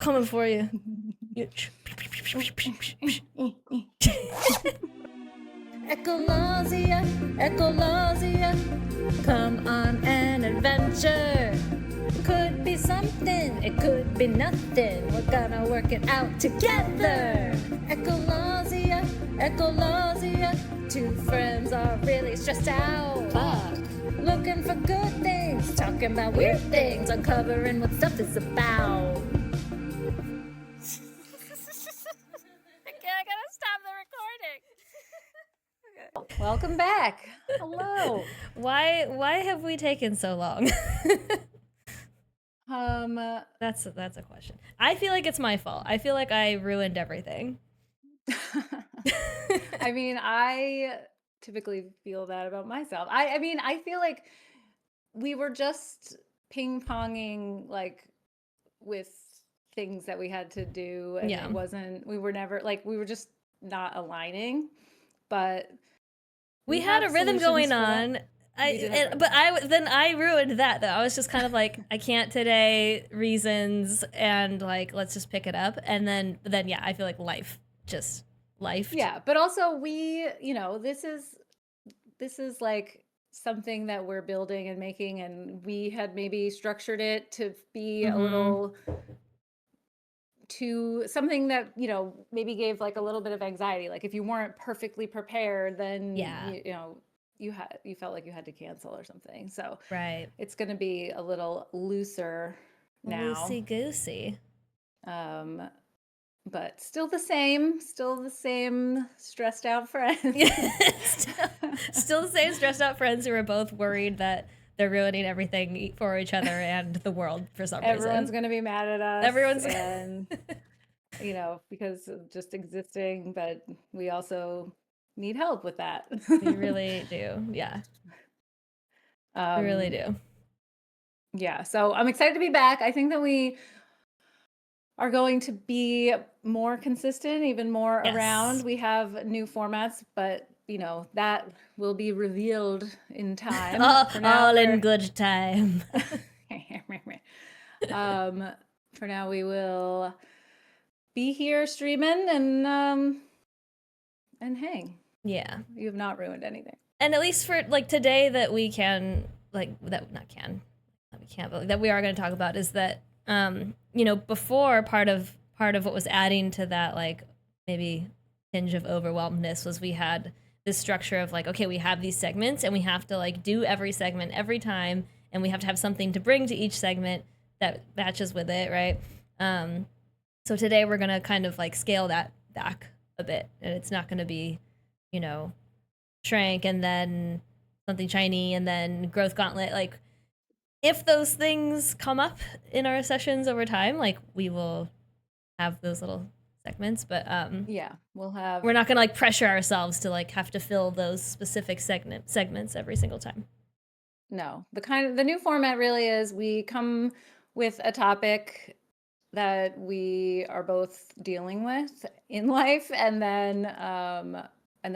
Coming for you. Echololzia, Echololzia, come on an adventure. Could be something, it could be nothing. We're gonna work it out together. Echololzia, Echololzia, two friends are really stressed out. Looking for good things, talking about weird things, uncovering what stuff is about. I gotta stop the recording. Welcome back. Hello. Why have we taken so long? That's That's a question. I feel like it's my fault. I feel like I ruined everything. I mean, I typically feel that about myself. I mean, I feel like we were just ping-ponging like with things that we had to do, and Yeah. we were never like, we were just not aligning, but we had a rhythm going on. But I ruined that though. I was just kind of like, I can't today, reasons, and like let's just pick it up, and then yeah, I feel like life. Yeah, but also this is like something that we're building and making, and we had maybe structured it to be a little to something that maybe gave like a little bit of anxiety. Like if you weren't perfectly prepared, then you felt like you had to cancel or something. So right, it's going to be a little looser now. Loosey goosey. But still the same stressed out friends. Still the same stressed out friends who are both worried that they're ruining everything for each other and the world for some reason. Everyone's going to be mad at us. Everyone's and because of just existing, but we also need help with that. We really do. Yeah. We really do. Yeah. So I'm excited to be back. I think that we are going to be more consistent, even more around. We have new formats, but that will be revealed in time. all in good time. For now, we will be here streaming and hang. Yeah. You have not ruined anything. And at least for like today that we can but that we are going to talk about is that before part of what was adding to that like maybe tinge of overwhelmedness was we had this structure of like, okay, we have these segments and we have to like do every segment every time, and we have to have something to bring to each segment that matches with it, right? So today we're gonna kind of like scale that back a bit, and it's not gonna be, shrank and then something shiny and then growth gauntlet. Like if those things come up in our sessions over time, like we will have those little segments, but we're not gonna like pressure ourselves to like have to fill those specific segments every single time. No, the new format really is we come with a topic that we are both dealing with in life, and then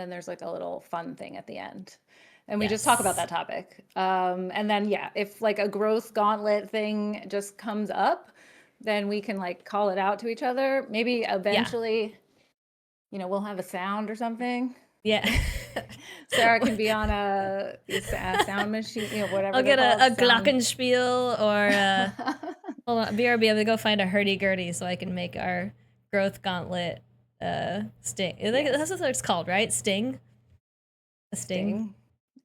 there's like a little fun thing at the end, and we just talk about that topic. And then if like a growth gauntlet thing just comes up, then we can like call it out to each other. Maybe eventually, we'll have a sound or something. Yeah. Sarah can be on a sound machine, whatever. I'll get a glockenspiel or hold on, BRB, I'm gonna go find a hurdy-gurdy so I can make our growth gauntlet sting. That's what it's called, right? Sting? A sting?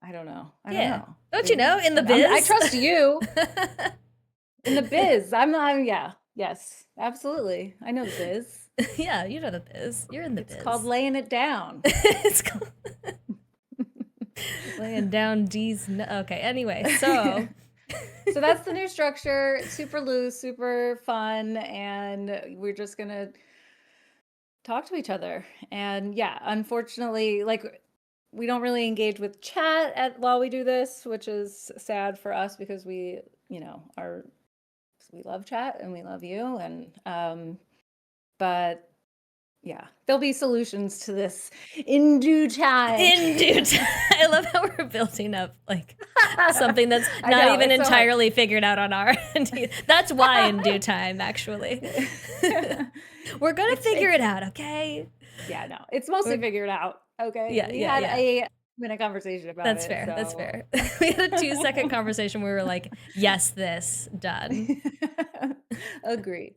I don't know. I don't know. Don't you know? In the biz? I trust you. In the biz. I'm not, yes, absolutely. I know the biz. Yeah, you know the biz. You're in the biz. It's called laying it down. It's called laying down D's. Okay, anyway, so that's the new structure. It's super loose, super fun, and we're just gonna talk to each other. And unfortunately, like we don't really engage with chat while we do this, which is sad for us because we love chat and we love you, and but Yeah, there'll be solutions to this in due time. In due time. I love how we're building up like something that's I not know, even it's so hard. entirely figured out on our end. That's why in due time, actually. We're gonna figure it out, okay? Yeah, no, it's mostly We're, figured out. Okay, yeah, we yeah, had yeah. a minute conversation about That's it, fair. That's so fair. We had a 2-second conversation where we were like, yes, this, done. agree.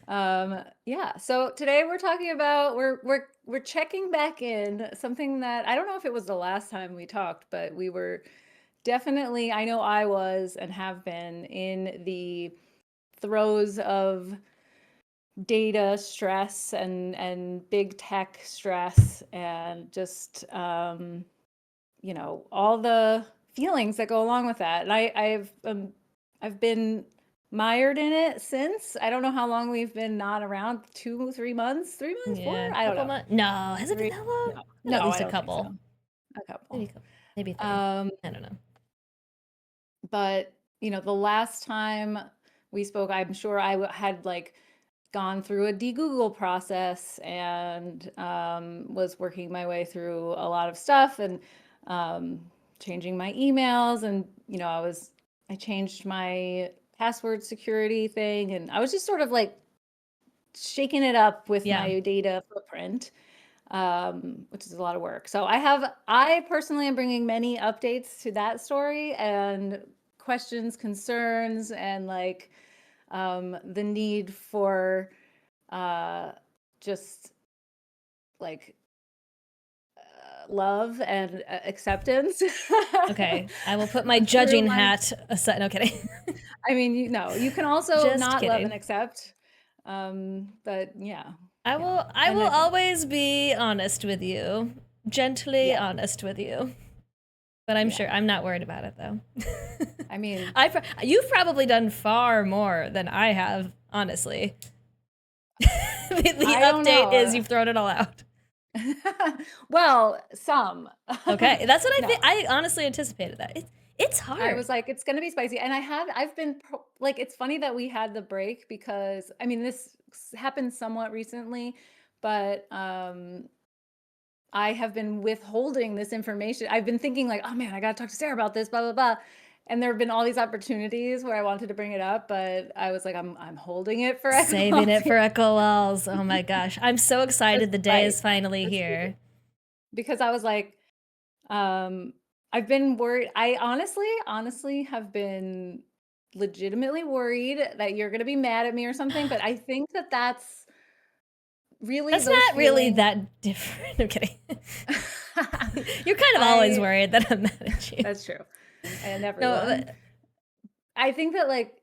Yeah. So today we're talking about we're checking back in something that I don't know if it was the last time we talked, but we were definitely, I know I was and have been in the throes of data stress and big tech stress and just all the feelings that go along with that. And I've been mired in it since. I don't know how long we've been not around. 2, 3 months, 3 months, 4. Yeah, I don't couple know. months. No, has it been Three. that long? No, Been at no, I least a don't think so. couple. A couple. Maybe a couple. Maybe 3. Um, I don't know. but the last time we spoke, I'm sure had like gone through a de-Google process and was working my way through a lot of stuff and um, changing my emails. And, I changed my password security thing. And I was just sort of like shaking it up with Yeah. my data footprint, which is a lot of work. So I personally am bringing many updates to that story and questions, concerns, and like the need for just like love and acceptance. Okay. I will put my Through judging my, hat aside. No kidding. I mean, you can also Just not love and kidding. accept. But yeah, I yeah. will I And will I think, always be honest with you. Gently yeah, honest with you. But I'm yeah. sure I'm not worried about it though. I mean, You've probably done far more than I have, honestly. The I don't update is know. you've thrown it all out. Well, some. Okay, that's what I No, think. I honestly anticipated that. It's I hard. was like, it's gonna be spicy. And I've been like, it's funny that we had the break because I mean, this happened somewhat recently, but I have been withholding this information. I've been thinking like, oh man, I gotta talk to Sarah about this, blah, blah, blah. And there have been all these opportunities where I wanted to bring it up, but I was like, I'm holding it for Saving it Echololzia for Echololz. Oh my gosh. I'm so for excited the day spite. is finally For here. spite. Because I was like, I've been worried. I honestly have been legitimately worried that you're gonna be mad at me or something, but I think that that's really That's those not really feelings. that different. I'm kidding. You're kind of always I worried that I'm mad at you. That's true. And No, everyone. I think that like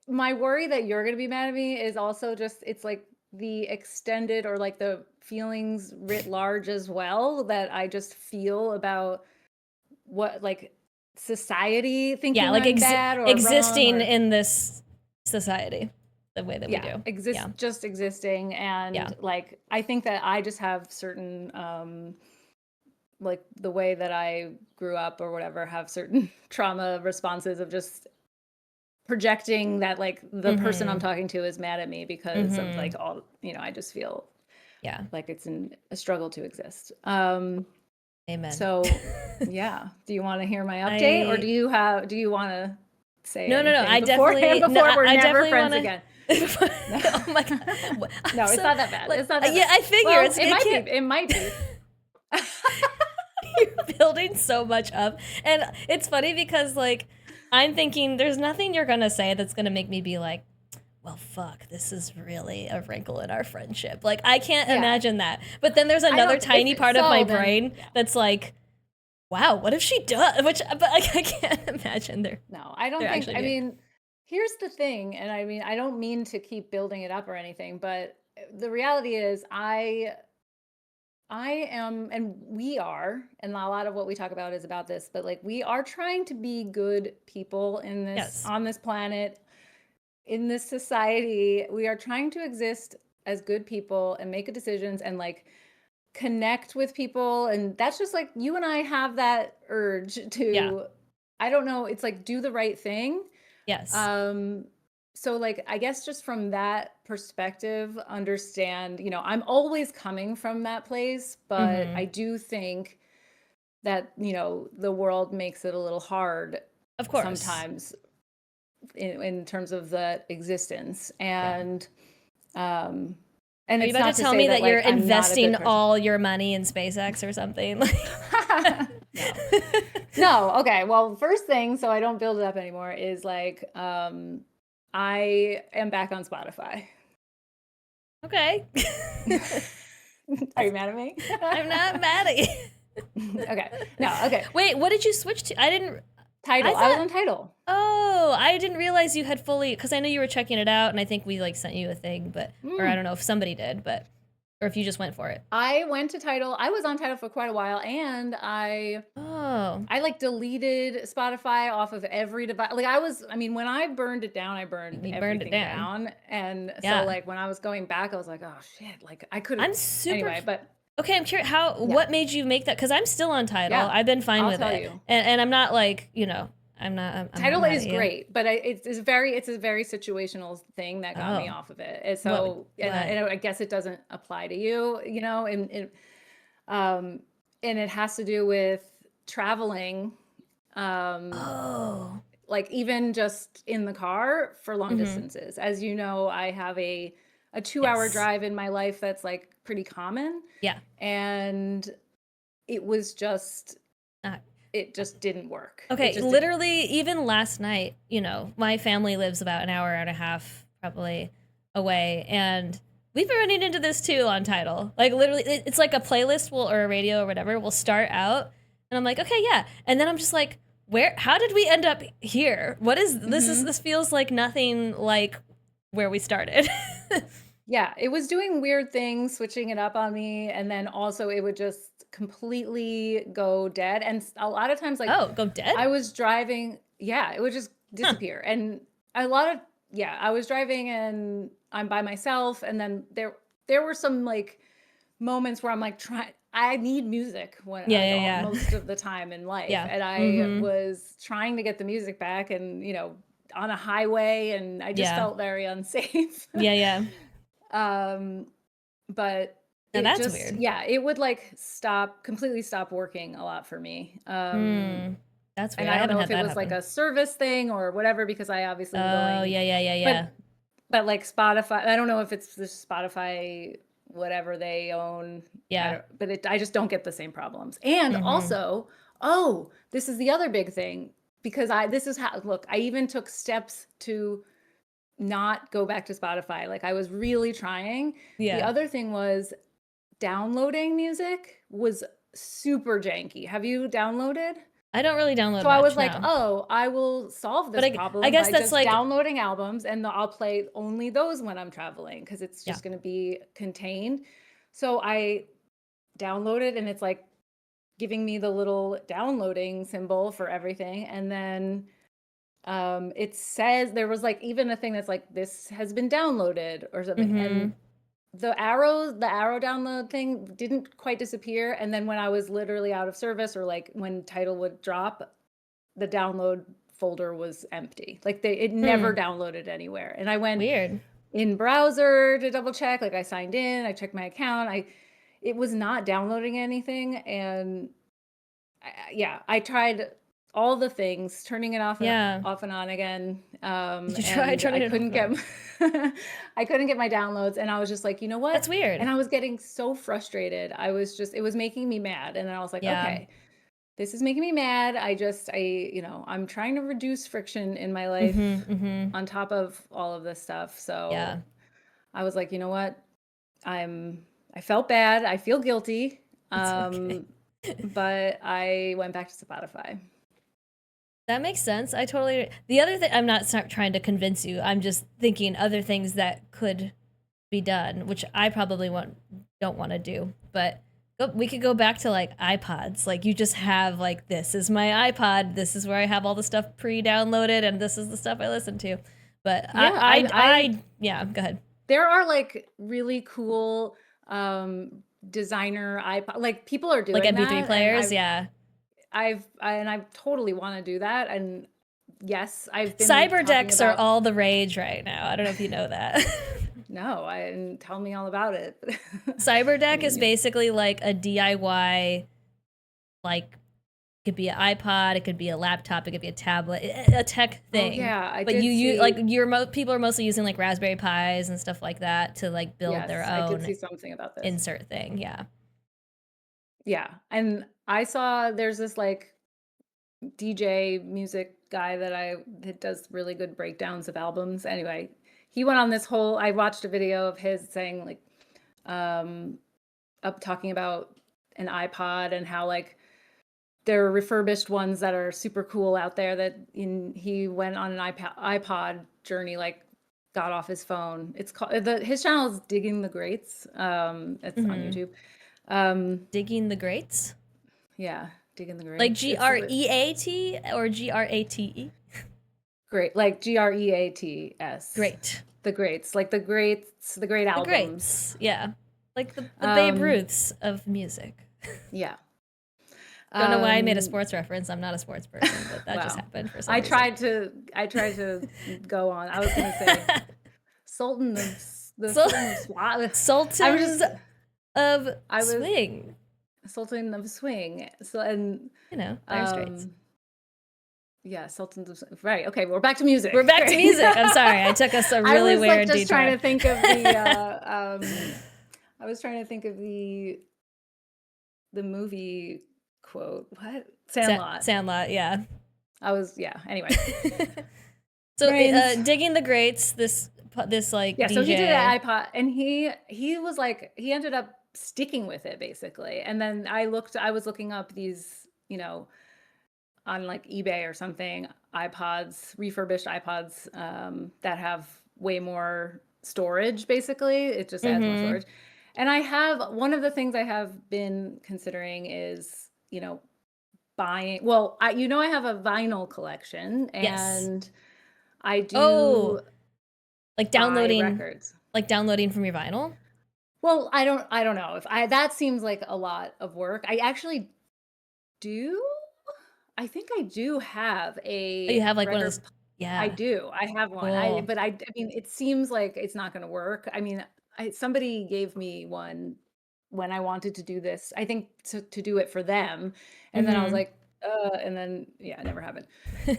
my worry that you're going to be mad at me is also just it's like the extended or like the feelings writ large as well that I just feel about what like society yeah, thinking like I'm bad or wrong existing or in this society the way that we yeah, do. exist Yeah. just existing Yeah. and like I think that I just have certain like the way that I grew up or whatever have certain trauma responses of just projecting that like the person I'm Mhm. talking to is mad at me because of like Mhm. all, I just feel Yeah. like it's a struggle to exist. Amen. So yeah, do you want to hear my update or I do you want to say No, no, no. anything I beforehand definitely no. before we're I never definitely friends want to. again? No. Oh my god! I'm No, it's so not that bad. like It's not that yeah. bad. I figure Well, it's it it might be. can't. It might be. You're building so much up, and it's funny because like I'm thinking there's nothing you're gonna say that's gonna make me be like, well, fuck, this is really a wrinkle in our friendship. Like I can't Yeah. imagine that. But then there's I another don't tiny if part of my then brain yeah. that's like, wow, what if she does? Which, but like, I can't imagine No, I don't they're think, actually I doing. mean, here's the thing, and I mean, I don't mean to keep building it up or anything, but the reality is I am, and we are, and a lot of what we talk about is about this, but like we are trying to be good people in this, Yes. on this planet, in this society. We are trying to exist as good people and make decisions and like connect with people. And that's just like you and I have that urge Yeah. to, I don't know, it's like do the right thing. Yes. Um, so like I guess just from that perspective, understand, I'm always coming from that place, but Mm-hmm. I do think that, the world makes it a little hard Of course. sometimes in terms of the existence. Yeah. Um and Are you it's about to not to tell say me that that you're like I'm not a investing good person. all your money in SpaceX or something? No. No, okay. Well, first thing, so I don't build it up anymore, is like I am back on Spotify. Okay. Are you mad at me? I'm not mad at you. Okay. No, okay. Wait, what did you switch to? I didn't. I Title. I was thought. on Title. Oh, I didn't realize you had fully. Because I know you were checking it out, and I think we like sent you a thing, but or I Mm. don't know if somebody did, but or if you just went for it. I went to Title. I was on Title for quite a while, and I Oh, I like deleted Spotify off of every device. Like I mean, when I burned it down, I burned you burned it everything down. down. And so Yeah, like when I was going back, I was like, oh shit, like I could have I'm super. anyway, but Okay, I'm curious how. yeah. What made you make that? Because I'm still on title. Yeah. I've been fine I'll with tell it, you. and I'm not like I'm not Title mad is at you. great, but it's a very situational thing that got me Oh, off of it. And what would so, what? and I guess it doesn't apply to you, um, and it has to do with traveling, um, Oh, like even just in the car for long mm-hmm. distances. As you know, I have a 2 hour Yes. drive in my life that's like pretty common, Yeah. and it was just Uh, it just didn't work. It okay. just didn't work. Literally, even last night, my family lives about an hour and a half probably away, and we've been running into this too on title. Like literally, it's like a playlist will or a radio or whatever will start out, and I'm like, okay, yeah, and then I'm just like, where? How did we end up here? What is this? Is Mhm. this feels like nothing like where we started. Yeah, it was doing weird things, switching it up on me, and then also it would just completely go dead. And a lot of times, like Oh, go dead? I was driving, yeah, it would just Huh. disappear. And a lot of, yeah, I was driving and I'm by myself, and then there were some like moments where I'm like trying. I need music when Yeah, like yeah, most of the time in life, yeah. and Yeah. I Mm-hmm. was trying to get the music back, and on a highway, and I just Yeah. felt very unsafe. Yeah, yeah. Um, but Now it that's just, weird. yeah, it would like completely stop working a lot for me. Hmm. That's And weird. I I don't haven't know had if it that was like happen. a service thing or whatever, because I obviously am Oh, going, yeah, yeah, yeah, but, yeah. like Spotify, I don't know if it's the Spotify, whatever they own. Yeah. I just don't get the same problems. And Mm-hmm. also, oh, this is the other big thing, because this is how, look, I even took steps to not go back to Spotify. Like I was really trying. The Yeah. other thing was downloading music was super janky. Have you downloaded? I don't really download So I was much like, now. oh, I will solve But this I problem guess by that's just like, downloading albums, and I'll play only those when I'm traveling because it's yeah. just going to be contained. So I downloaded, and it's like giving me the little downloading symbol for everything. And then it says there was like even a thing that's like, this has been downloaded or something. Mm-hmm. And the arrow download thing didn't quite disappear. And then when I was literally out of service, or like when title would drop, the download folder was empty. Like it never Hmm. downloaded anywhere. And I went Weird. in browser to double check. Like I signed in, I checked my account. It was not downloading anything. And yeah, I tried all the things, turning it Yeah. off and on again, Did you try and I turning it off couldn't and on? get I couldn't get my downloads, and I was just like, you know what? That's weird. And I was getting so frustrated. It was making me mad, and then I was like, Yeah. okay, this is making me mad. I'm trying to reduce friction in my life Mm-hmm. Mm-hmm. on top of all of this stuff. Yeah. So I was like, you know what? I felt bad. I feel guilty. It's okay. Um, but I went back to Spotify. That makes sense. I totally. The other thing, I'm not trying to convince you. I'm just thinking other things that could be done, which I probably don't want to do. But we could go back to like iPods. Like you just have like, this is my iPod. This is where I have all the stuff pre-downloaded, and this is the stuff I listen to. But Yeah, yeah. Go ahead. there are like really cool designer iPod, like people are Like doing MP3 that, and players. Yeah. I totally want to do that, and yes, I've been Cyber talking decks are about. all the rage right now. I don't know if you know that. No, I didn't tell me all about it. Cyber I deck is mean, basically like a DIY, like it could be an iPod, it could be a laptop, it could be a tablet, a tech oh thing. yeah, I But did you see. like people are mostly using like Raspberry Pis and stuff like that to like build their Yes, I did own see something about this. insert thing. Yeah. Yeah, and I saw there's this like DJ music guy that does really good breakdowns of albums. Anyway, he went on this whole. I watched a video of his saying like, um, up talking about an iPod and how like there are refurbished ones that are super cool out there he went on an iPod journey, like got off his phone. It's called his channel is Digging the Greats. It's on Hmm. YouTube. Um, Digging the Greats? yeah, Digging the Like Greats. It's GREAT or GRATE? great, like GREATS. Great. The greats, like the great The albums. Greats. Yeah. Like the Babe Um, Ruths of music. yeah. Don't know why I made a Um, sports reference. I'm not a sports person, but that just wow. happened for some reason. I tried to go on. I was gonna say Sultan of the So, Sultan of Swat. I was Sultans just of I was Swing. Sultan of Swing. So and You know, Dire Straits. yeah, Sultans of right. Okay, we're back to music. We're back to Great. music. I'm sorry. I took us a I really was like weird just detour. trying to think of I was trying to think of the movie quote. What? Sandlot. Sandlot, yeah. I was yeah. Anyway, So, brains. Digging the Greats, this like Yeah, DJ. so he did an iPod, and he was like he ended up sticking with it basically. And then I was looking up these, on like eBay or something, refurbished iPods that have way more storage basically. It just adds more Mm-hmm. storage. And one of the things I have been considering is, buying, well, I have a vinyl collection, Yes. and I Oh, do like buy downloading, records. from your vinyl. Well, I don't know if that seems like a lot of work. I actually do. I think I do have Oh, you a have like one of those. record. I Yeah. do. I have one. Cool. I mean, it seems like it's not going to work. I mean, somebody gave me one when I wanted to do this. I think to do it for them, and then I was Mm-hmm. like, and then yeah, it never happened.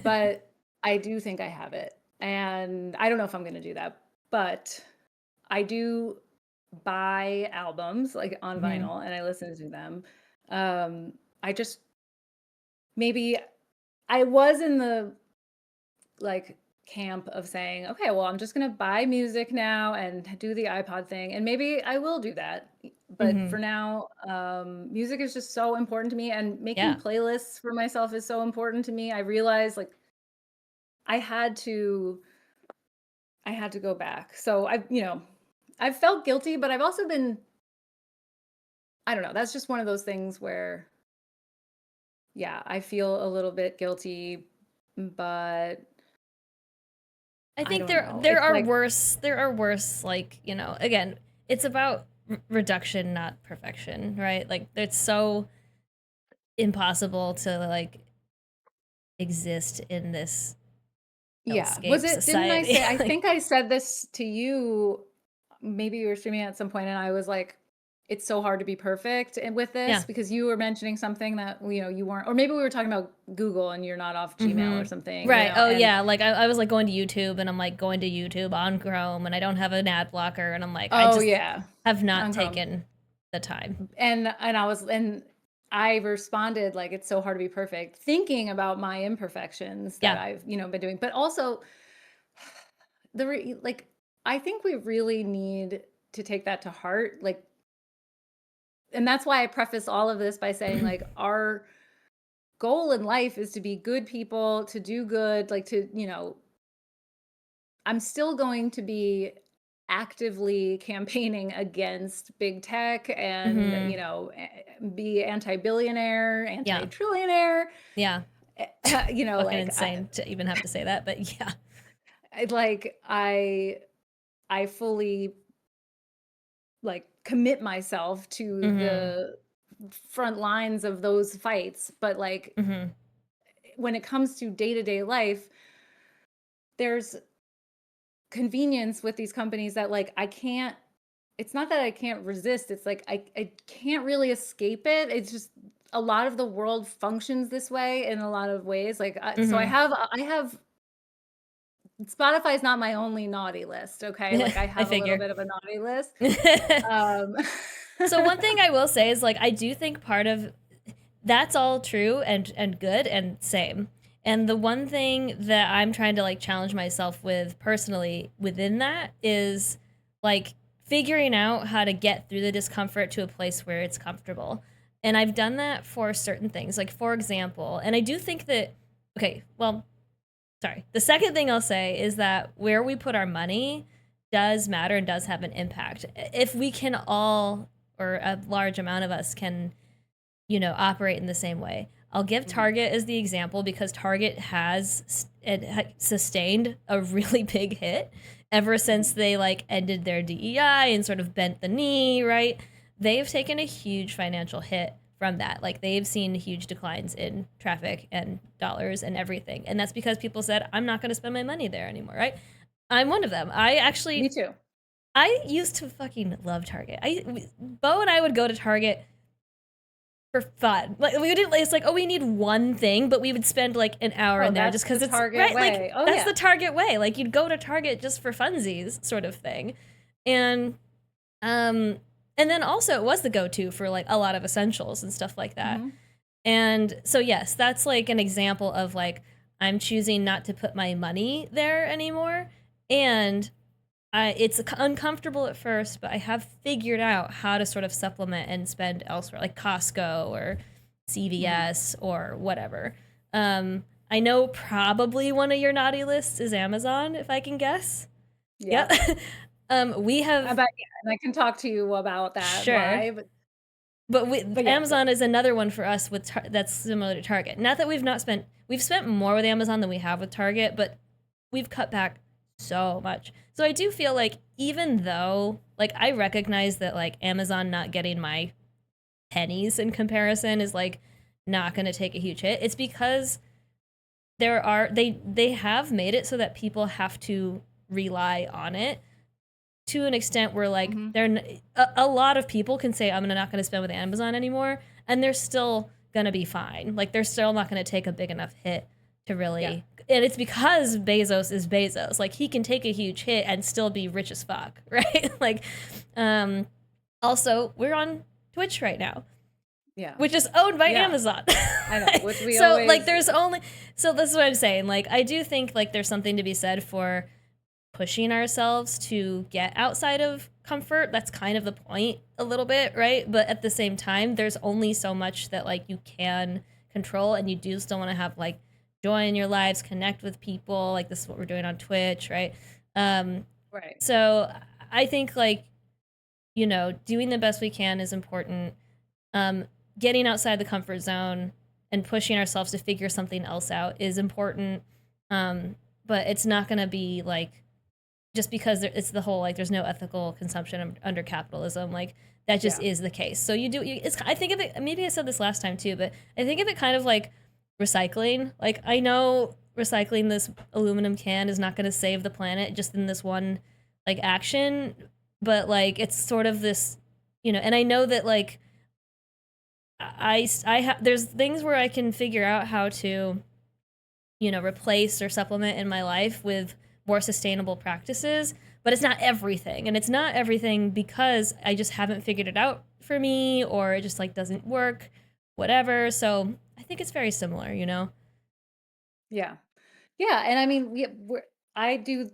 But I do think I have it, and I don't know if I'm going to do that, but I do buy albums like on Mm-hmm. vinyl and I listen to them. I just maybe I was in the like camp of saying, okay, well, I'm just gonna buy music now and do the iPod thing, and maybe I will do that. But Mm-hmm. for now, music is just so important to me, and making Yeah. playlists for myself is so important to me. I realized like I had to go back. So I've felt guilty, but I've also been, I don't know, that's just one of those things where, yeah, I feel a little bit guilty, but I I think don't know. there It's are like, worse. There are worse. Like, again, it's about reduction, not perfection, right? Like, it's so impossible to like exist in this yeah. hellscape Didn't I society. say, I Like, think I said this to you, maybe you were streaming at some point, and I was like, it's so hard to be perfect with this yeah. because you were mentioning something that, you weren't, or maybe we were talking about Google and you're not off Gmail or Mm-hmm. something, Right. Oh, and yeah. Like, I was like going to YouTube and I'm like going to YouTube on Chrome and I don't have an ad blocker and I'm like, I oh just yeah, have not on Chrome. taken the time. And I responded like it's so hard to be perfect, thinking about my imperfections that Yeah. I've been doing, but also like I think we really need to take that to heart, like, and that's why I preface all of this by saying like our goal in life is to be good people, to do good, like to I'm still going to be actively campaigning against big tech and, Mm-hmm. be anti-billionaire, Yeah. anti-trillionaire. Yeah. Fucking Like insane to even have to say that, but yeah. I fully like commit myself to Mm-hmm. the front lines of those fights, but like Mm-hmm. when it comes to day-to-day life, there's convenience with these companies that like it's not that I can't resist. It's like I can't really escape it. It's just a lot of the world functions this way in a lot of ways. Like so Hmm. I have Spotify is not my only naughty list, okay? Like I I have a little figure. bit of a naughty list. Um So one thing I will say is like I do think part of that's all true and good and same. And the one thing that I'm trying to like challenge myself with personally within that is like figuring out how to get through the discomfort to a place where it's comfortable. And I've done that for certain things. Like for example, and I do think that okay, well, sorry. The second thing I'll say is that where we put our money does matter and does have an impact. If we can all or a large amount of us can operate in the same way. I'll give Mhm. Target as the example because Target has sustained a really big hit ever since Mhm. they like ended their DEI and sort of bent the knee, right? They've taken a huge financial hit from that. Like they've seen huge declines in traffic and dollars and everything. And that's because people said, I'm not going to spend my money there anymore, right? I'm one of them. Me too. I used to fucking love Target. Bo and I would go to Target for fun. Like we didn't. It's like, oh, we need one thing, but we would spend like an hour Oh, in there that's just the because it's Target right. Like way. Oh that's the yeah. Target way. Like you'd go to Target just for funsies, sort of thing, and um, and then also it was the go-to for like a lot of essentials and stuff like that. Mhm. And so yes, that's like an example of like I'm choosing not to put my money there anymore, and it's uncomfortable at first, but I have figured out how to sort of supplement and spend elsewhere, like Costco or Mhm. CVS or whatever. I know probably one of your naughty lists is Amazon, if I can guess. Yep. Yep. We have But yeah, and I can talk to you about that sure, why, but yeah, Amazon is another one for us with that's similar to Target. Not that we've spent more with Amazon than we have with Target, but we've cut back so much. So I do feel like even though like I recognize that like Amazon not getting my pennies in comparison is like not going to take a huge hit. It's because they have made it so that people have to rely on it to an extent where like Mhm. a lot of people can say I'm not going to spend with Amazon anymore and they're still going to be fine. Like they're still not going to take a big enough hit to Yeah. really and it's because Bezos is Bezos. Like he can take a huge hit and still be rich as fuck, right? Like um also we're on Twitch right now, Yeah. which is owned by Yeah. Amazon. I know, which we So like always there's only so this is what I'm saying. Like I do think like there's something to be said for pushing ourselves to get outside of comfort. That's kind of the point a little bit, right? But at the same time, there's only so much that like you can control and you do still want to have like joy in your lives, connect with people. Like this is what we're doing on Twitch, right? Um right. so I think like, doing the best we can is important. Um Getting outside the comfort zone and pushing ourselves to figure something else out is important. But it's not going to be like just because it's the whole like there's no ethical consumption under capitalism, like that just Yeah. is the case. So it's I think of it, maybe I said this last time too, but I think of it kind of like recycling. Like I know recycling this aluminum can is not going to save the planet just in this one like action, but like it's sort of this, and I know that like there's things where I can figure out how to replace or supplement in my life with more sustainable practices, but it's not everything. And it's not everything because I just haven't figured it out for me or it just like doesn't work, whatever. So I think it's very similar. Yeah. Yeah, and I mean, I do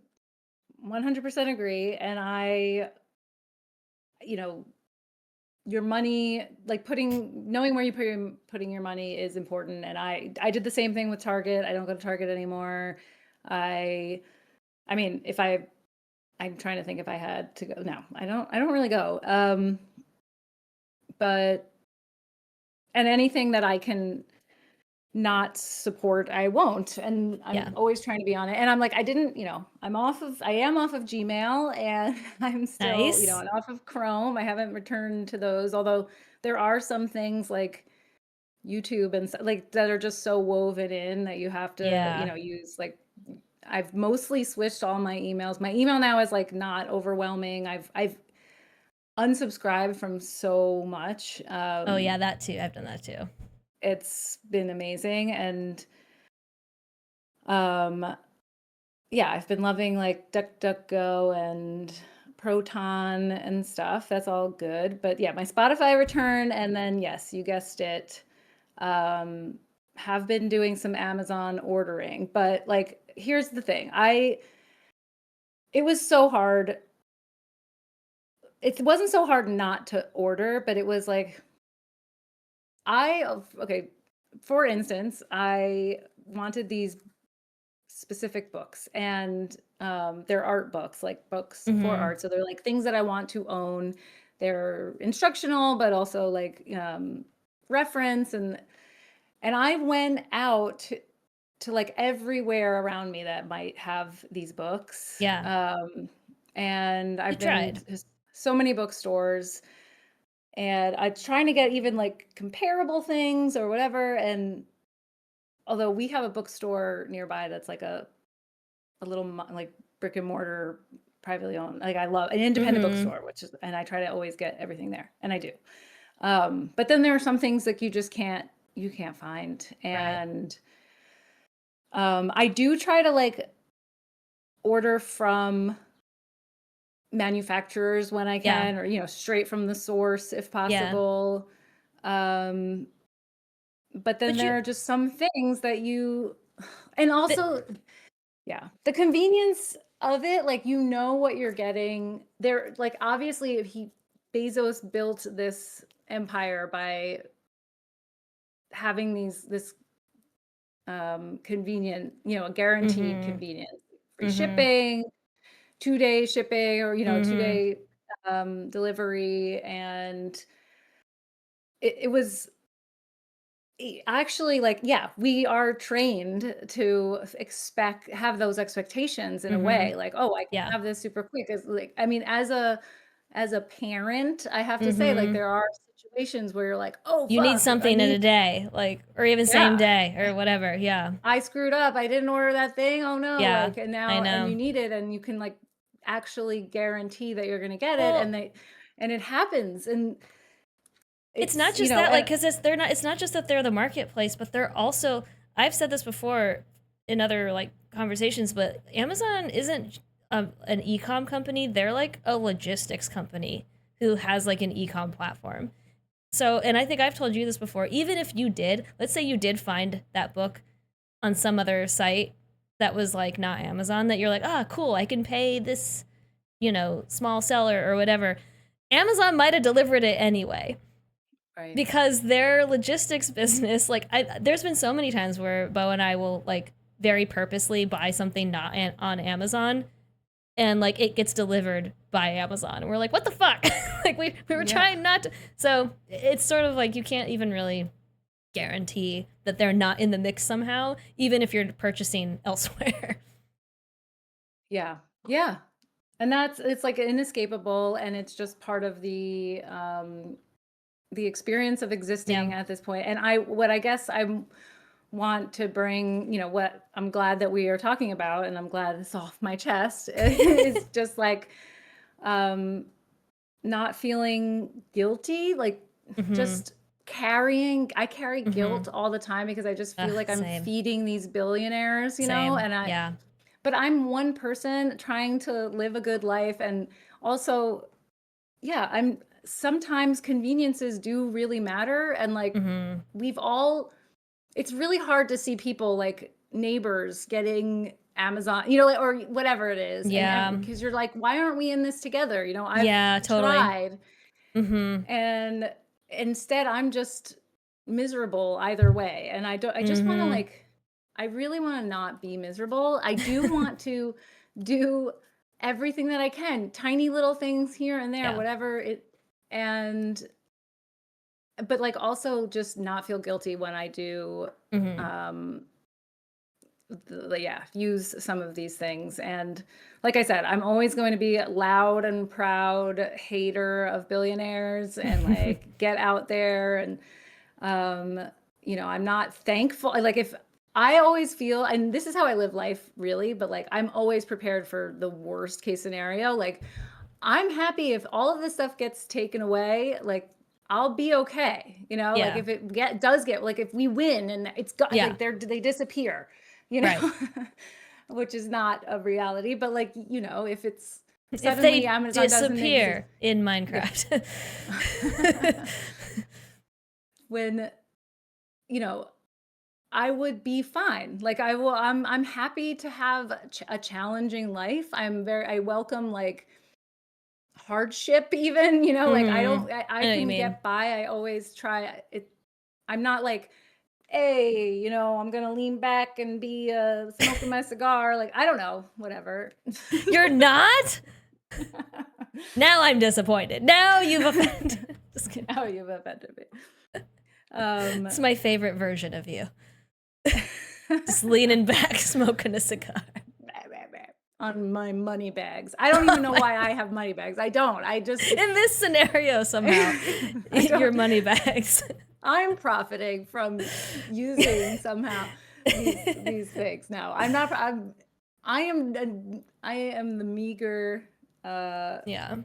100% agree, and you know, your money, like knowing where putting your money is important, and I did the same thing with Target. I don't go to Target anymore. I I mean, if I'm trying to think if I had to go. No, I don't really go. But and anything that I can not support, I won't. And I'm Yeah. always trying to be on it. And I'm like, I am off of Gmail and I'm still, Nice. and off of Chrome. I haven't returned to those, although there are some things like YouTube and like that are just so woven in that you have to, Yeah. use like I've mostly switched all my emails. My email now is like not overwhelming. I've unsubscribed from so much. Oh yeah, that too. I've done that too. It's been amazing. And yeah, I've been loving like DuckDuckGo and Proton and stuff. That's all good. But yeah, my Spotify return, and then yes, you guessed it. Have been doing some Amazon ordering, but like here's the thing. It was so hard. It wasn't so hard not to order, but it was like okay, for instance, I wanted these specific books, and they're art books, like books for Mm-hmm. art. So they're like things that I want to own. They're instructional, but also like reference, and I went out to like everywhere around me that might have these books. Yeah. And You I've been tried. to so many bookstores, and I'm trying to get even like comparable things or whatever. And although we have a bookstore nearby that's like a little like brick and mortar, privately owned, like I love an independent Mm-hmm. bookstore, which is, and I try to always get everything there, and I do. But then there are some things like you can't find. Right. And I do try to like order from manufacturers when I Yeah. can, or straight from the source if Yeah. possible. Um, but then But there you are just some things that and th- also, yeah, the convenience of it, like what you're getting. There, like obviously, if Bezos built this empire by having this convenient, guaranteed mm-hmm. convenience, free Mm-hmm. shipping, 2-day shipping, or Mm-hmm. 2-day delivery. And it was actually like, yeah, we are trained to have those expectations in a Mm-hmm. way, like, oh, I can Yeah. have this super quick. Is like, I mean, as a parent, I have to say, like, Mm-hmm. there are situations where you're like, oh You need fuck, I something in a need, day, like, or even same yeah, day or whatever. Yeah. I screwed up, I didn't order that thing, oh no, Yeah. like, and I now, and you know. need it, and you can like actually guarantee that you're gonna get it, Well, and it happens. And it's not it's, just that, like, and because it's not just that they're the marketplace, but they're also, I've said this before in other like conversations, but Amazon isn't an e-com company. They're like a logistics company who has like an e-com platform. So, and I think I've told you this before, even if you did, let's say you did find that book on some other site that was like not Amazon, that you're like, ah, cool, I can pay this, small seller or whatever. Amazon might have delivered it anyway right, because their logistics business, like, there's been so many times where Bo and I will like very purposely buy something not on Amazon, and like it gets delivered by Amazon, and we're like, what the fuck? Like we were yeah, trying not to. So it's sort of like you can't even really guarantee that they're not in the mix somehow, even if you're purchasing elsewhere. yeah, yeah. And it's like inescapable, and it's just part of the experience of Yeah. existing at this point. And what I guess I want to bring, what I'm glad that we are talking about, and I'm glad it's off my chest, is just like not feeling guilty, like Mm-hmm. just I carry Mm-hmm. guilt all the time because I just feel Ugh, like I'm same. feeding these billionaires, Same. and Yeah. but I'm one person trying to live a good life. And also, yeah, sometimes conveniences do really matter. And like, Mm-hmm. it's really hard to see people like neighbors getting Amazon, like, or whatever it is. And Yeah. because you're like, why aren't we in this together? I've Yeah, totally. tried, Mm-hmm. and instead I'm just miserable either way. And I just want to Mm-hmm. like, I really want to not be miserable. I do want to do everything that I can, tiny little things here and there, Yeah. whatever it, and but like also just not feel guilty when I do Mm-hmm. um yeah, use some of these things. And like I said, I'm always going to be a loud and proud hater of billionaires, and like get out there. And I'm not thankful, like if I always feel, and this is how I live life really, but like I'm always prepared for the worst case scenario. Like I'm happy if all of this stuff gets taken away, like I'll be okay. Like Yeah. if it does get, like if we win and it's got Yeah. like they disappear, you know, Right. which is not a reality, but like, if it's If suddenly they Amazon doesn't exist. disappear in Yeah. Minecraft. When, you know, I would be fine. Like I'm happy to have a challenging life. I welcome like hardship even, like I Mm-hmm. don't, I I know what you can mean. get by. I always try it. I'm not like, hey, I'm gonna lean back and be smoking my cigar. Like, I don't know, whatever. You're not? Now I'm disappointed. Now you've offended. Just kidding. Oh, you've offended me. It's my favorite version of you. Just leaning back, smoking a cigar. On my money bags. I don't even know why I have money bags. I don't. I just In this scenario, somehow, your money bags. I'm profiting from using somehow these things. No, I'm not. I am the meager, Yeah.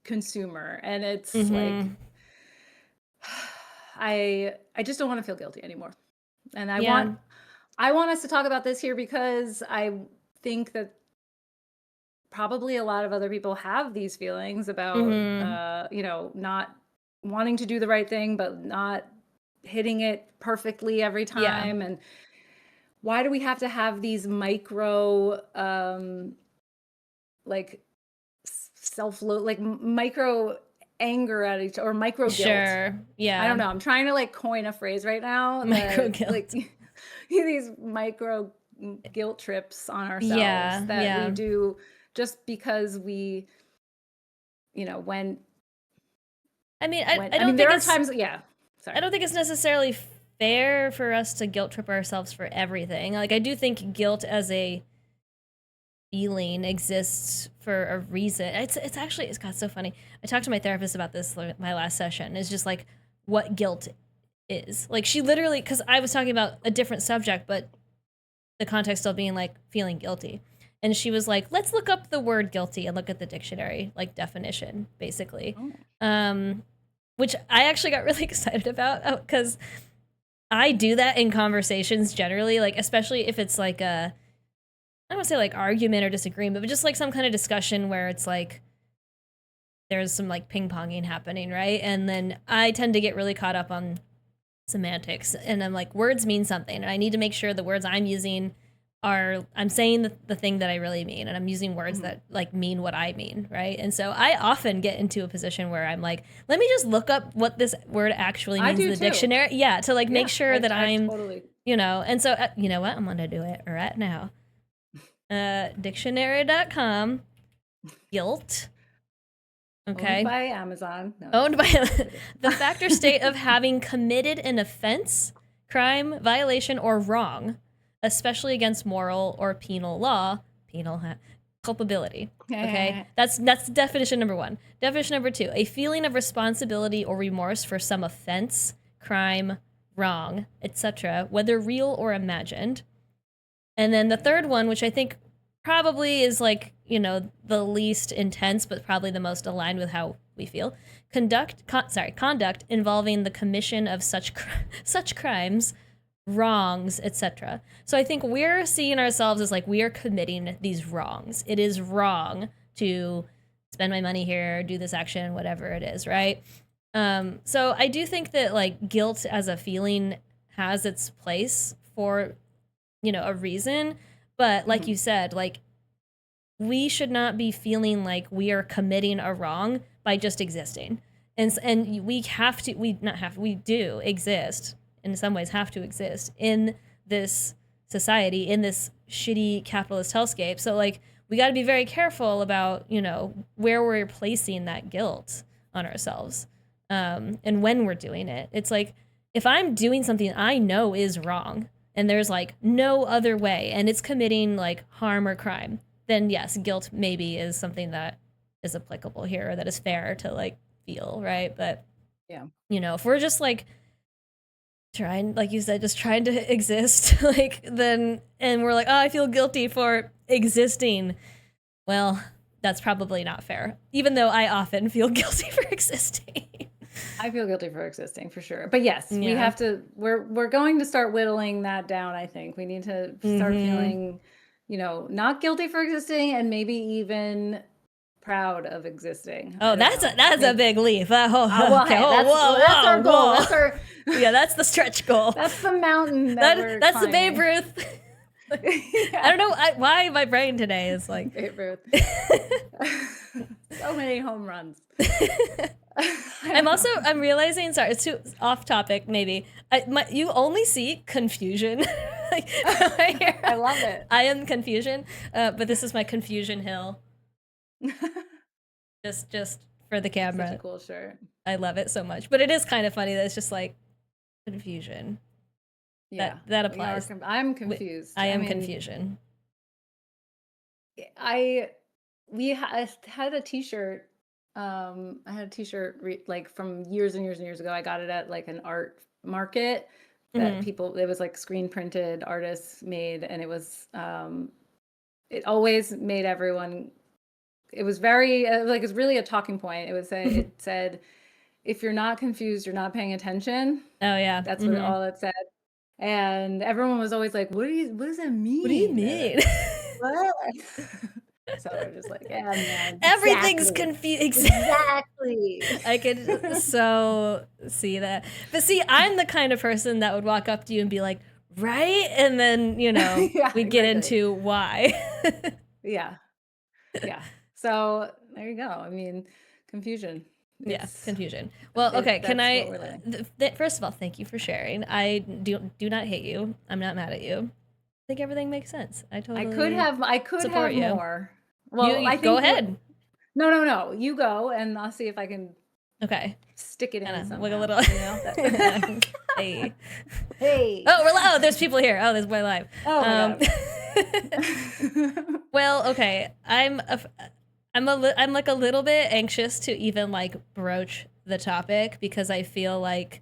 consumer, and it's Mm-hmm. like I just don't want to feel guilty anymore, and I Yeah. want us to talk about this here because I think that probably a lot of other people have these feelings about, not wanting to do the right thing, but not hitting it perfectly every Yeah. time. And why do we have to have these micro, like like micro anger at each, or micro guilt? Sure. Yeah. I don't know. I'm trying to like coin a phrase right now. Micro guilt. Like these micro guilt trips on ourselves Yeah. that Yeah. we do just because we, when. I mean, I don't think there are it's, times. Yeah. Sorry. I don't think it's necessarily fair for us to guilt trip ourselves for everything. Like, I do think guilt as a feeling exists for a reason. It's actually, it's got so funny. I talked to my therapist about this my last session. It's just like what guilt is. Like, she literally, because I was talking about a different subject, but the context still being like feeling guilty. And she was like, let's look up the word guilty and look at the dictionary, like definition, basically. Which I actually got really excited about because I do that in conversations generally, like especially if it's like a, I don't want to say like argument or disagreement, but just like some kind of discussion where it's like there's some like ping ponging happening, right? And then I tend to get really caught up on semantics, and I'm like, words mean something, and I need to make sure the words I'm using are, I'm saying the thing that I really mean, and I'm using words that like mean what I mean, right? And so I often get into a position where I'm like, let me just look up what this word actually means in the dictionary, to like make sure that I'm totally. And so you know what, I'm gonna do it right now. Dictionary.com, guilt. Okay. Owned by Amazon. No. Owned by the fact or state of having committed an offense, crime, violation, or wrong, especially against moral or penal law, culpability. Okay, that's definition number one. Definition number two: a feeling of responsibility or remorse for some offense, crime, wrong, etc., whether real or imagined. And then the third one, which I think probably is like, the least intense, but probably the most aligned with how we feel. Conduct involving the commission of such crimes, wrongs, etc. So I think we're seeing ourselves as like, we are committing these wrongs. It is wrong to spend my money here, do this action, whatever it is, right? So I do think that like guilt as a feeling has its place for, a reason, but like you said, like, we should not be feeling like we are committing a wrong by just existing. And we do exist, in some ways have to exist in this society, in this shitty capitalist hellscape. So like, we got to be very careful about, where we're placing that guilt on ourselves. And when we're doing it. It's like, if I'm doing something I know is wrong, and there's like no other way, and it's committing like harm or crime, then yes, guilt maybe is something that is applicable here, or that is fair to like feel, right? But yeah, if we're just like trying, like you said, just trying to exist, like, then, and we're like, oh, I feel guilty for existing. Well, that's probably not fair, even though I often feel guilty for existing. I feel guilty for existing for sure. But yes, we Yeah. have to, we're going to start whittling that down, I think. We need to start feeling, not guilty for existing and maybe even proud of existing. Oh, that's a big leap. Well, Okay. hey, Oh, that's our goal. whoa. That's our Yeah, that's the stretch goal. that's the mountain that that's climbing. the Babe Ruth. Yeah. I don't know why my brain today is like Babe Ruth. So many home runs. I'm realizing, sorry, it's too off topic maybe. You only see confusion. Like, right here. I love it. I am confusion, but this is my confusion hill. just for the camera. Such a cool shirt. I love it so much. But it is kind of funny that it's just like confusion. Yeah. That applies. I'm confused. I am confusion. I had a t-shirt. I had a t-shirt like from years and years and years ago. I got it at like an art market that it was like screen printed, artists made, and it was it always made everyone, it was very like, it's really a talking point. It would say, it said, if you're not confused, you're not paying attention. Oh yeah. That's what all it said. And everyone was always like, what does that mean? What do you mean? What? So they're just like, yeah, man, everything's confused. Exactly. I could so see that. But see, I'm the kind of person that would walk up to you and be like, right? And then, Yeah, we get into why. Yeah. So there you go. I mean, confusion. Yes, confusion. Well, okay. Can I? First of all, thank you for sharing. I do not hate you. I'm not mad at you. I think everything makes sense. I could have more. Well, I think go ahead. No. You go, and I'll see if I can. Okay. Stick it in somehow. Like a little. Hey. Hey. Oh, we're loud. There's people here. Oh, there's my live. Oh my God. Well, okay. I'm like a little bit anxious to even like broach the topic, because I feel like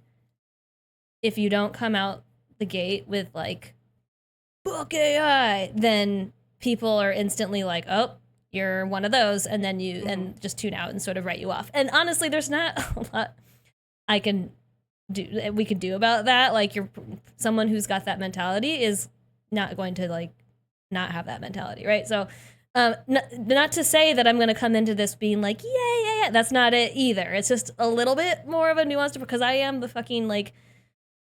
if you don't come out the gate with like book AI, then people are instantly like, oh, you're one of those, and then and just tune out and sort of write you off. And honestly, there's not a lot we can do about that. Like, you're someone who's got that mentality is not going to like not have that mentality, right? So not to say that I'm going to come into this being like, yeah, that's not it either. It's just a little bit more of a nuance, because I am the fucking like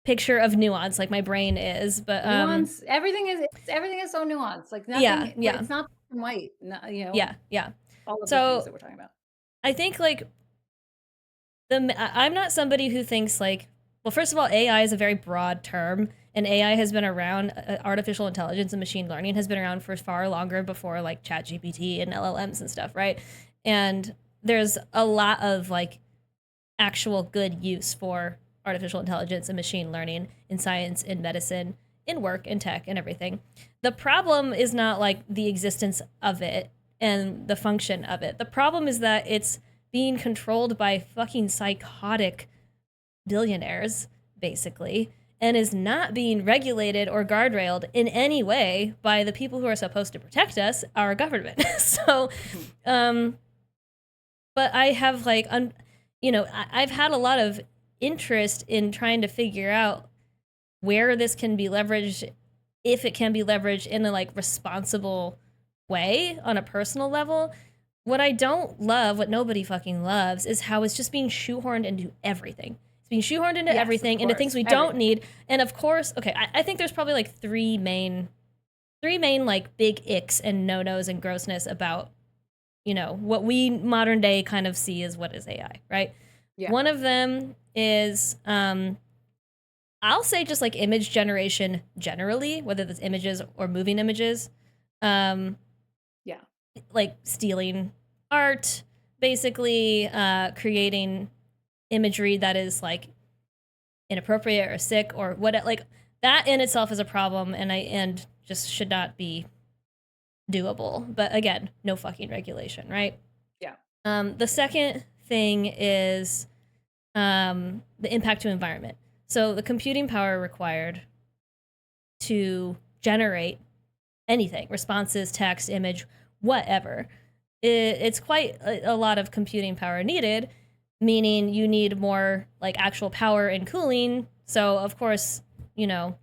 picture of nuance, like my brain is. But nuance, everything is so nuanced. Like nothing, yeah. It's not white, Yeah. All of the things that we're talking about. I think like I'm not somebody who thinks like, well, first of all, AI is a very broad term, and AI has been around, artificial intelligence and machine learning has been around for far longer before like ChatGPT and LLMs and stuff, right? And there's a lot of like actual good use for artificial intelligence and machine learning in science, in medicine, in work, in tech, and everything. The problem is not like the existence of it and the function of it. The problem is that it's being controlled by fucking psychotic billionaires, basically, and is not being regulated or guardrailed in any way by the people who are supposed to protect us, our government. So, but I have like, I've had a lot of interest in trying to figure out where this can be leveraged, if it can be leveraged in a like responsible way on a personal level. What I don't love, what nobody fucking loves, is how it's just being shoehorned into everything. It's being shoehorned into everything, into things we don't need. And of course, okay, I think there's probably like three main like big icks and no-nos and grossness about, what we modern day kind of see as what is AI, right? Yeah. One of them is, I'll say just like image generation generally, whether that's images or moving images. Like stealing art, basically creating imagery that is like inappropriate or sick or what, like that in itself is a problem, and just should not be doable. But again, no fucking regulation, right? Yeah. The second thing is the impact to environment. So the computing power required to generate anything, responses, text, image, whatever, it's quite a lot of computing power needed, meaning you need more like actual power and cooling. So of course, you know,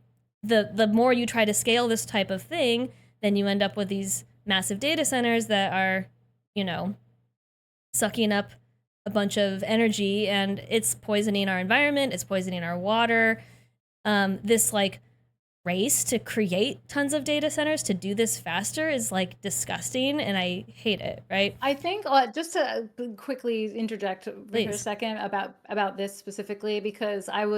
the more you try to scale this type of thing, then you end up with these massive data centers that are, you know, sucking up a bunch of energy, and it's poisoning our environment, it's poisoning our water. This like race to create tons of data centers to do this faster is like disgusting, and I hate it, right? I think just to quickly interject for a second about this specifically, because I'm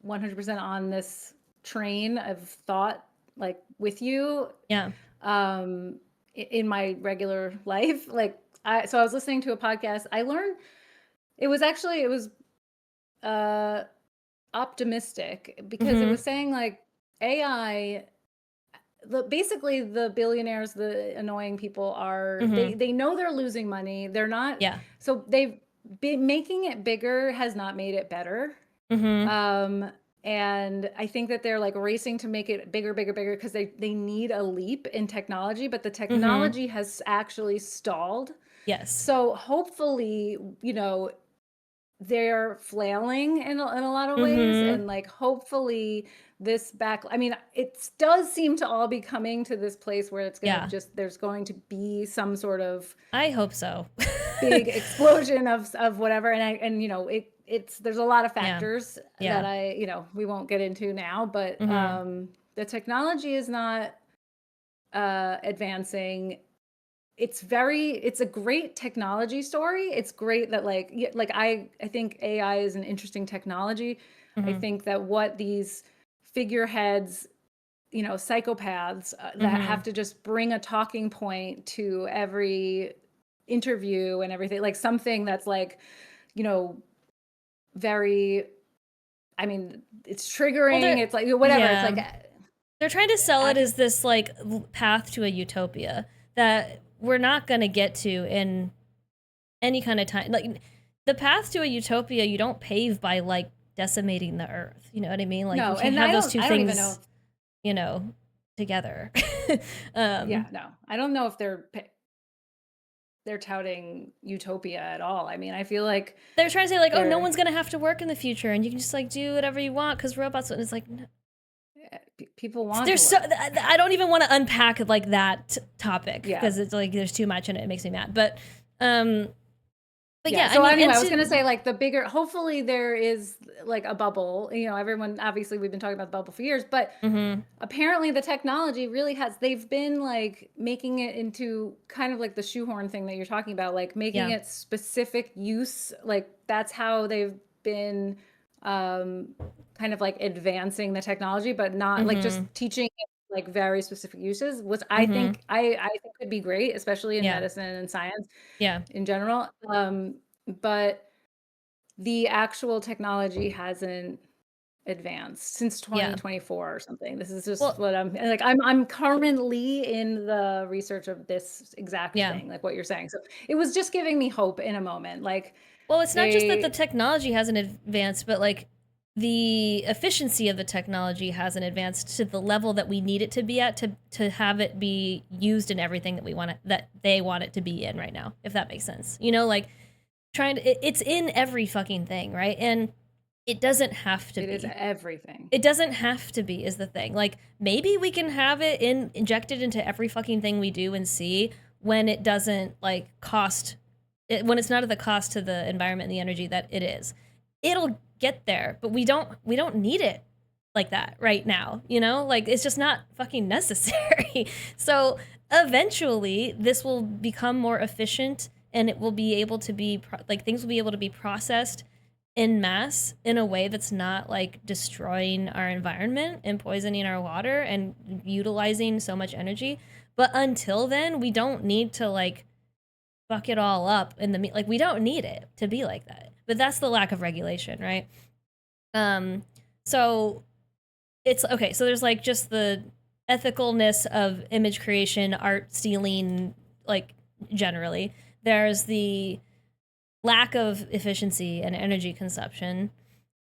100% on this train of thought, like with you. Yeah. In my regular life, like I was listening to a podcast. I learned it was optimistic, because it was saying like AI, basically the billionaires, the annoying people are, they know they're losing money. They're not. Yeah. So they've been making it bigger has not made it better. And I think that they're like racing to make it bigger, bigger, bigger, because they need a leap in technology, but the technology has actually stalled. Yes. So hopefully, you know, they're flailing in a lot of ways, and like hopefully this I mean, it does seem to all be coming to this place where it's going to there's going to be some sort of, I hope so, big explosion of whatever, and you know, there's a lot of factors that we won't get into now, but the technology is not advancing. It's a great technology story. It's great that I think AI is an interesting technology. I think that what these figureheads, you know, psychopaths that have to just bring a talking point to every interview and everything, like something that's like, you know, very, I mean, it's triggering. It's like whatever. Yeah. It's like they're trying to sell it as this like path to a utopia that we're not going to get to in any kind of time. Like the path to a utopia, you don't pave by like decimating the earth. You know what I mean? Like you can have those two things, you know, together. No, I don't know if they're touting utopia at all. I mean, I feel like they're trying to say like, oh, no one's going to have to work in the future, and you can just like do whatever you want because robots. And it's like, no. People want. There's I don't even want to unpack like that topic because it's like there's too much and it makes me mad. But yeah. So I mean, anyway, I was gonna say like the bigger. Hopefully, there is like a bubble. You know, everyone obviously we've been talking about the bubble for years, but apparently the technology really has. They've been like making it into kind of like the shoehorn thing that you're talking about, like making it specific use. Like that's how they've been. Kind of like advancing the technology, but not like just teaching it like very specific uses, which I think I think could be great, especially in medicine and science in general. But the actual technology hasn't advanced since 2024 or something. This is just what I'm like. I'm currently in the research of this exact thing, like what you're saying. So it was just giving me hope in a moment. Like, well, it's not just that the technology hasn't advanced, but like the efficiency of the technology hasn't advanced to the level that we need it to be at to have it be used in everything that we want it, that they want it to be in right now, if that makes sense. You know, like it's in every fucking thing, right? And it doesn't have to be. It is everything. It doesn't have to be is the thing. Like maybe we can have it injected into every fucking thing we do and see when it doesn't like cost when it's not at the cost to the environment and the energy that it is. It'll get there, but we don't need it like that right now, you know? Like it's just not fucking necessary. So eventually this will become more efficient and it will be able to be like things will be able to be processed en masse in a way that's not like destroying our environment and poisoning our water and utilizing so much energy. But until then, we don't need to like fuck it all up in the like we don't need it to be like that. But that's the lack of regulation, right? So it's okay. So there's like just the ethicalness of image creation, art stealing, like generally. There's the lack of efficiency and energy consumption.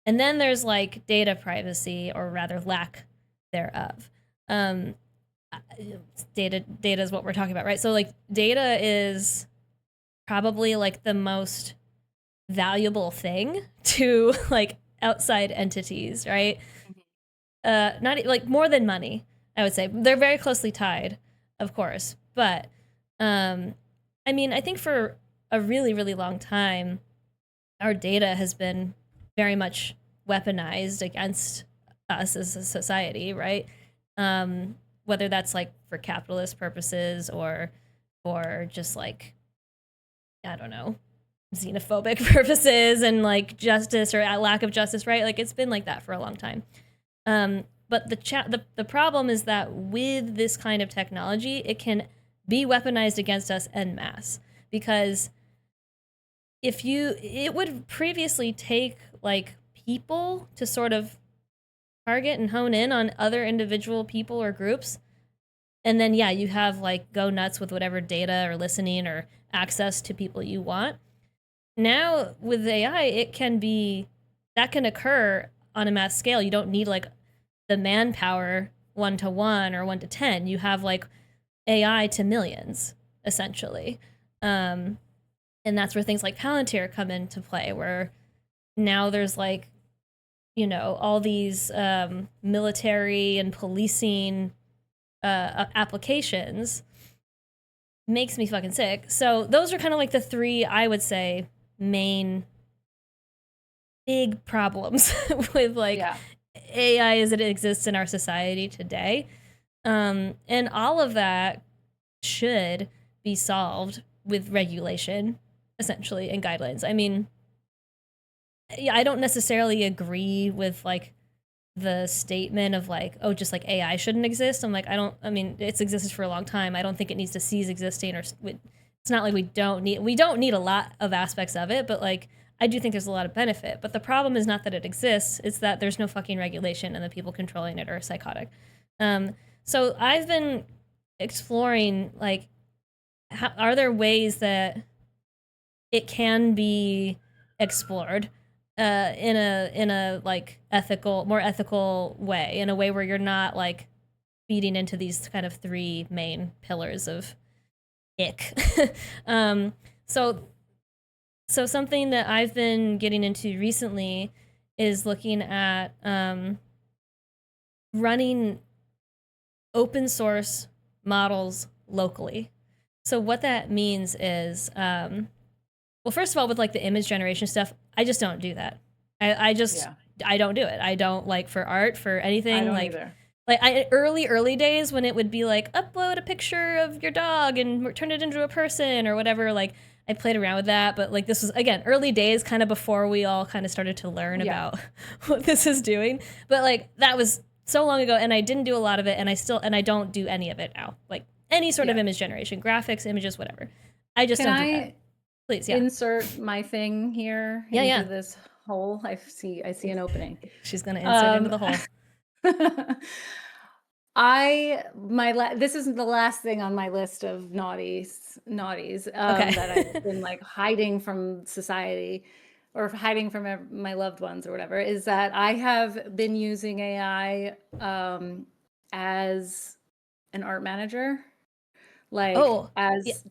And then there's like data privacy, or rather lack thereof. Um, data is what we're talking about, right? So like data is probably like the most valuable thing to like outside entities, right? Not like more than money, I would say. They're very closely tied, of course, but I mean, I think for a really, really long time, our data has been very much weaponized against us as a society, right? Whether that's like for capitalist purposes or just like, I don't know, xenophobic purposes and like justice or lack of justice, right? Like it's been like that for a long time. But the problem is that with this kind of technology, it can be weaponized against us en masse, because it would previously take like people to sort of target and hone in on other individual people or groups. And then, yeah, you have like go nuts with whatever data or listening or access to people you want. Now with AI, that can occur on a mass scale. You don't need like the manpower 1-to-1 or 1-to-10. You have like AI to millions, essentially. And that's where things like Palantir come into play, where now there's like, you know, all these military and policing applications. Makes me fucking sick. So those are kind of like the three, I would say, main big problems with like AI as it exists in our society today. And all of that should be solved with regulation, essentially, and guidelines. I mean, yeah, I don't necessarily agree with like the statement of like, oh, just like AI shouldn't exist. I mean, it's existed for a long time. I don't think it needs to cease existing, or it's not like we don't need a lot of aspects of it, but like, I do think there's a lot of benefit. But the problem is not that it exists, it's that there's no fucking regulation and the people controlling it are psychotic. So I've been exploring like, are there ways that it can be explored in a like more ethical way, in a way where you're not like feeding into these kind of three main pillars of ick. So something that I've been getting into recently is looking at running open source models locally. So what that means is, well, first of all, with like the image generation stuff, I just don't do that. I don't do it. I don't like for art, for anything. I don't like either. Like early days when it would be like upload a picture of your dog and turn it into a person or whatever. Like I played around with that, but like this was again early days, kind of before we all kind of started to learn about what this is doing. But like that was so long ago, and I didn't do a lot of it, and I don't do any of it now. Like any sort of image generation, graphics, images, whatever. I just don't do that. Please, insert my thing here into this hole. I see an opening. She's gonna insert into the hole. This isn't the last thing on my list of naughties that I've been like hiding from society or hiding from my loved ones or whatever, is that I have been using AI as an art manager. Like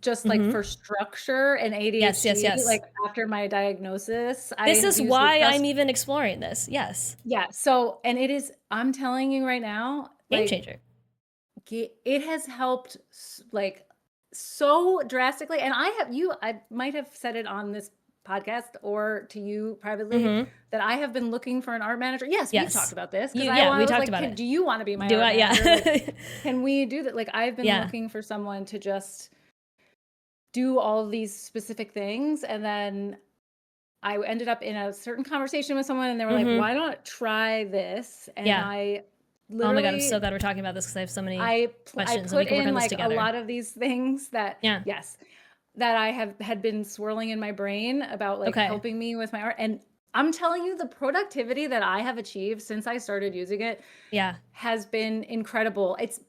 just like for structure and ADHD, yes. like after my diagnosis. This is why I'm even exploring this. Yes. Yeah. So, and I'm telling you right now, game changer. It has helped like so drastically. And I might have said it on this podcast or to you privately that I have been looking for an art manager. Yes, we've talked about this. We talked about it. Do you want to be my art manager? Like, can we do that? Like I've been looking for someone to just do all these specific things. And then I ended up in a certain conversation with someone and they were like, why not try this? And I literally, oh my God, I'm so glad we're talking about this because I have so many questions. I put in like a lot of these things that, that I had been swirling in my brain about like helping me with my art. And I'm telling you, the productivity that I have achieved since I started using it has been incredible. It's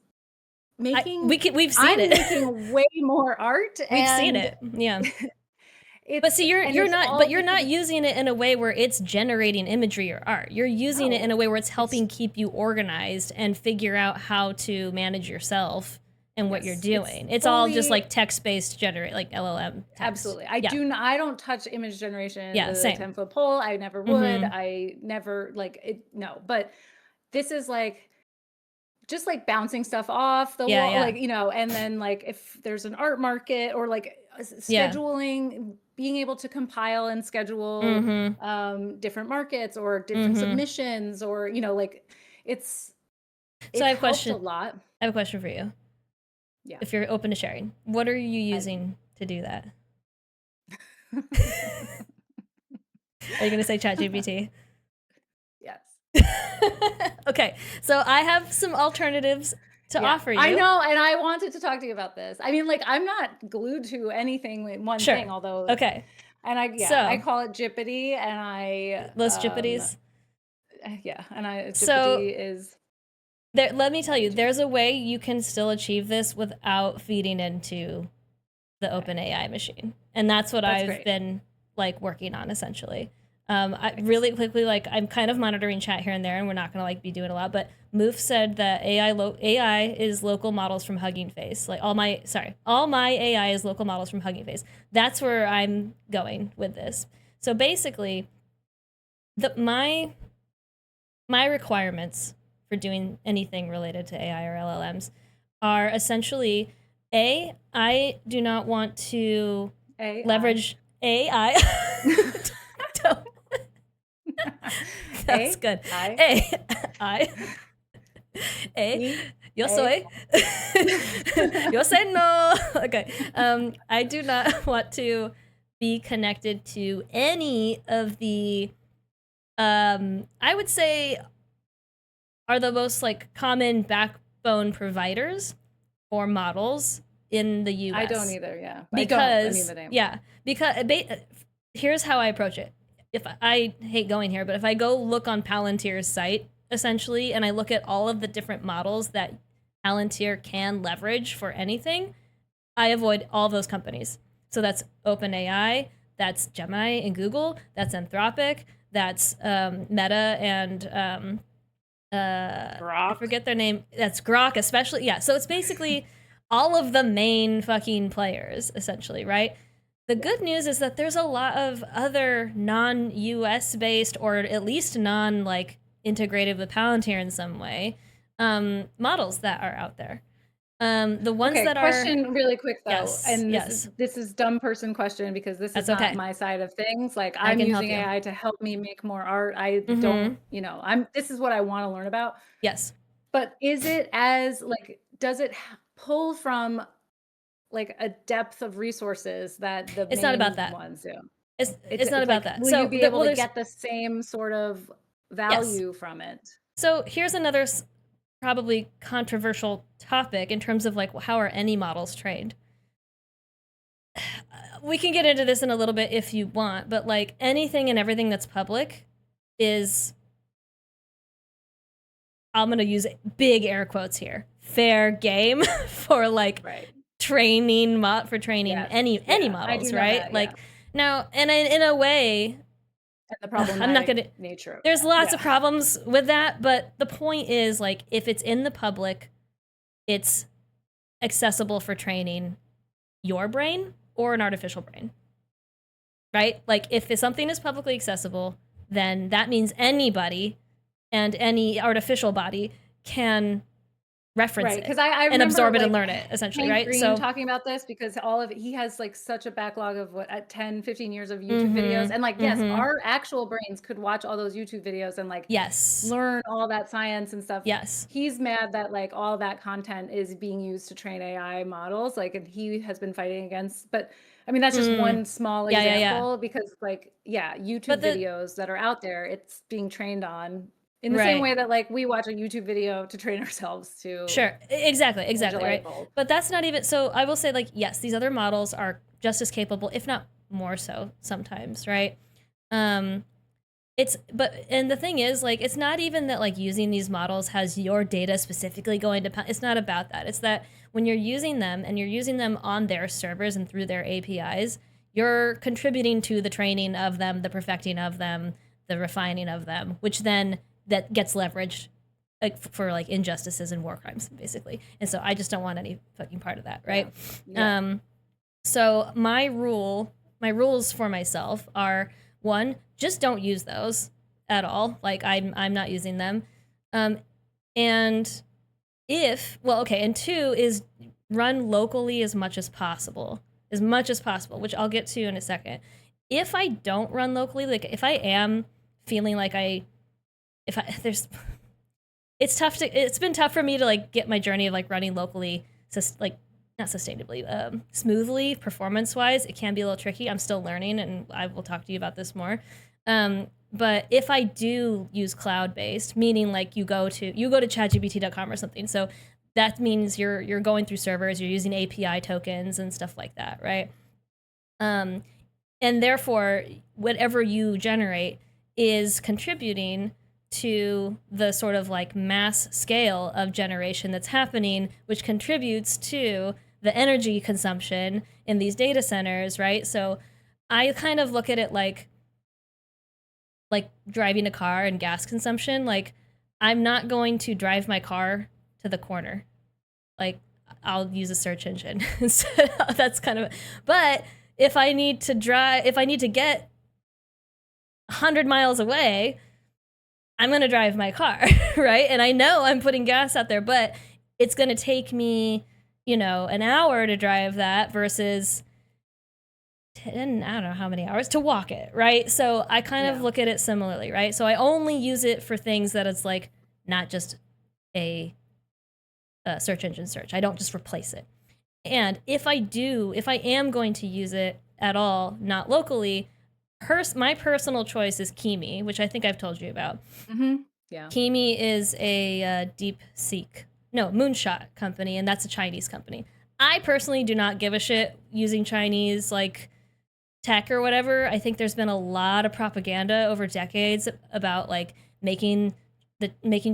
making, we've seen it. Making way more art. We've seen it. Yeah. But see, you're it's not, all but you're not because- using it in a way where it's generating imagery or art. You're using it in a way where it's helping keep you organized and figure out how to manage yourself and what you're doing. It's all just like text-based generate, like LLM text. Absolutely. I don't touch image generation. Yeah, the same. 10-foot pole. I never would. I never like it. No, but this is like just like bouncing stuff off the wall, like, you know, and then like if there's an art market or like scheduling, being able to compile and schedule different markets or different submissions, or, you know, like it's I have helped a lot. I have a question for you. Yeah. If you're open to sharing, what are you using to do that? Are you going to say ChatGPT? Yes. Okay, so I have some alternatives to offer you. I know, and I wanted to talk to you about this. I mean, like, I'm not glued to anything with one thing, although okay. And I call it Jippity, and I Those Jippities. Yeah, and Jippity is there. Let me tell you, there's a way you can still achieve this without feeding into the OpenAI machine, and that's what I've been like working on essentially. I really quickly, like, I'm kind of monitoring chat here and there, and we're not going to like be doing a lot, but Moof said that AI is local models from Hugging Face. Like all my AI is local models from Hugging Face. That's where I'm going with this. So basically, my requirements for doing anything related to AI or LLMs are essentially I do not want to leverage AI. That's good. Yo soy. Yo say no. Okay. I do not want to be connected to any of the I would say are the most like common backbone providers for models in the US. I don't either, yeah. Because here's how I approach it. If I hate going here, but if I go look on Palantir's site, essentially, and I look at all of the different models that Palantir can leverage for anything, I avoid all of those companies. So that's OpenAI, that's Gemini and Google, that's Anthropic, that's Meta and Grok. I forget their name. That's Grok, especially. Yeah, so it's basically all of the main fucking players, essentially, right? The good news is that there's a lot of other non-US based, or at least non-like integrated with Palantir in some way, models that are out there. The ones that question really quick though, and this is dumb person question because this is not my side of things. Like I'm using AI to help me make more art. I don't, you know, this is what I want to learn about. Yes. But is it as like, does it pull from like a depth of resources that the it's not about that ones do? It's not about that. Will you be able to get the same sort of value from it? So here's another probably controversial topic in terms of like how are any models trained. We can get into this in a little bit if you want, but like anything and everything that's public is, I'm going to use big air quotes here, fair game for like training any models, right? Like now, and in a way, and the problem I'm not gonna nature. There's lots of problems with that, but the point is like if it's in the public, it's accessible for training your brain or an artificial brain, right? Like if something is publicly accessible, then that means anybody and any artificial body can reference it because I and absorb it and learn it essentially, right? Green talking about this because all of it, he has like such a backlog of 10 15 years of YouTube videos, and like yes, our actual brains could watch all those YouTube videos and like learn all that science and stuff. He's mad that like all that content is being used to train AI models, like, and he has been fighting against, but I mean that's just one small example because like YouTube videos that are out there, it's being trained on in the same way that like we watch a YouTube video to train ourselves to. Sure, exactly, right. But that's not even, so I will say like, yes, these other models are just as capable, if not more so sometimes, right? And the thing is like, it's not even that like using these models has your data specifically going to, it's not about that. It's that when you're using them and you're using them on their servers and through their APIs, you're contributing to the training of them, the perfecting of them, the refining of them, which then that gets leveraged like for like injustices and war crimes, basically. And so I just don't want any fucking part of that, right? Yeah. So my rules for myself are, one, just don't use those at all. Like I'm not using them. And and two is run locally as much as possible, which I'll get to in a second. If I don't run locally, like if I am feeling like it's been tough for me to like get my journey of like running locally, like not sustainably, smoothly, performance-wise. It can be a little tricky. I'm still learning, and I will talk to you about this more. But if I do use cloud-based, meaning like you go to chatgpt.com or something, so that means you're going through servers, you're using API tokens and stuff like that, right? And therefore, whatever you generate is contributing to the sort of like mass scale of generation that's happening, which contributes to the energy consumption in these data centers, right? So I kind of look at it like driving a car and gas consumption. Like, I'm not going to drive my car to the corner. Like, I'll use a search engine. That's kind of, but if I need to get 100 miles away, I'm going to drive my car, right? And I know I'm putting gas out there, but it's going to take me, an hour to drive that versus 10, I don't know how many hours to walk it, right? So I kind of look at it similarly, right? So I only use it for things that it's like not just a search engine search. I don't just replace it. And if I am going to use it at all, not locally, my personal choice is Kimi, which I think I've told you about. Mm-hmm. Yeah. Kimi is a moonshot company, and that's a Chinese company. I personally do not give a shit using Chinese like tech or whatever. I think there's been a lot of propaganda over decades about like making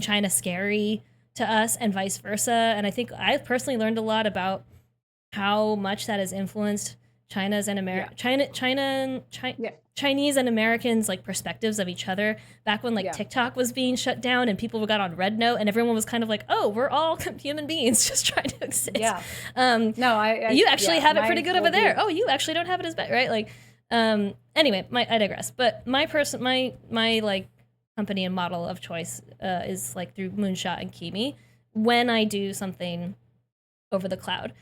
China scary to us and vice versa. And I think I've personally learned a lot about how much that has influenced China's and Chinese and Americans like perspectives of each other back when like TikTok was being shut down and people got on Red Note and everyone was kind of like, oh, we're all human beings just trying to exist. Yeah. You actually have it pretty good over there. Oh, you actually don't have it as bad, right? Like, anyway, I digress. But my like company and model of choice is like through Moonshot and Kimi when I do something over the cloud.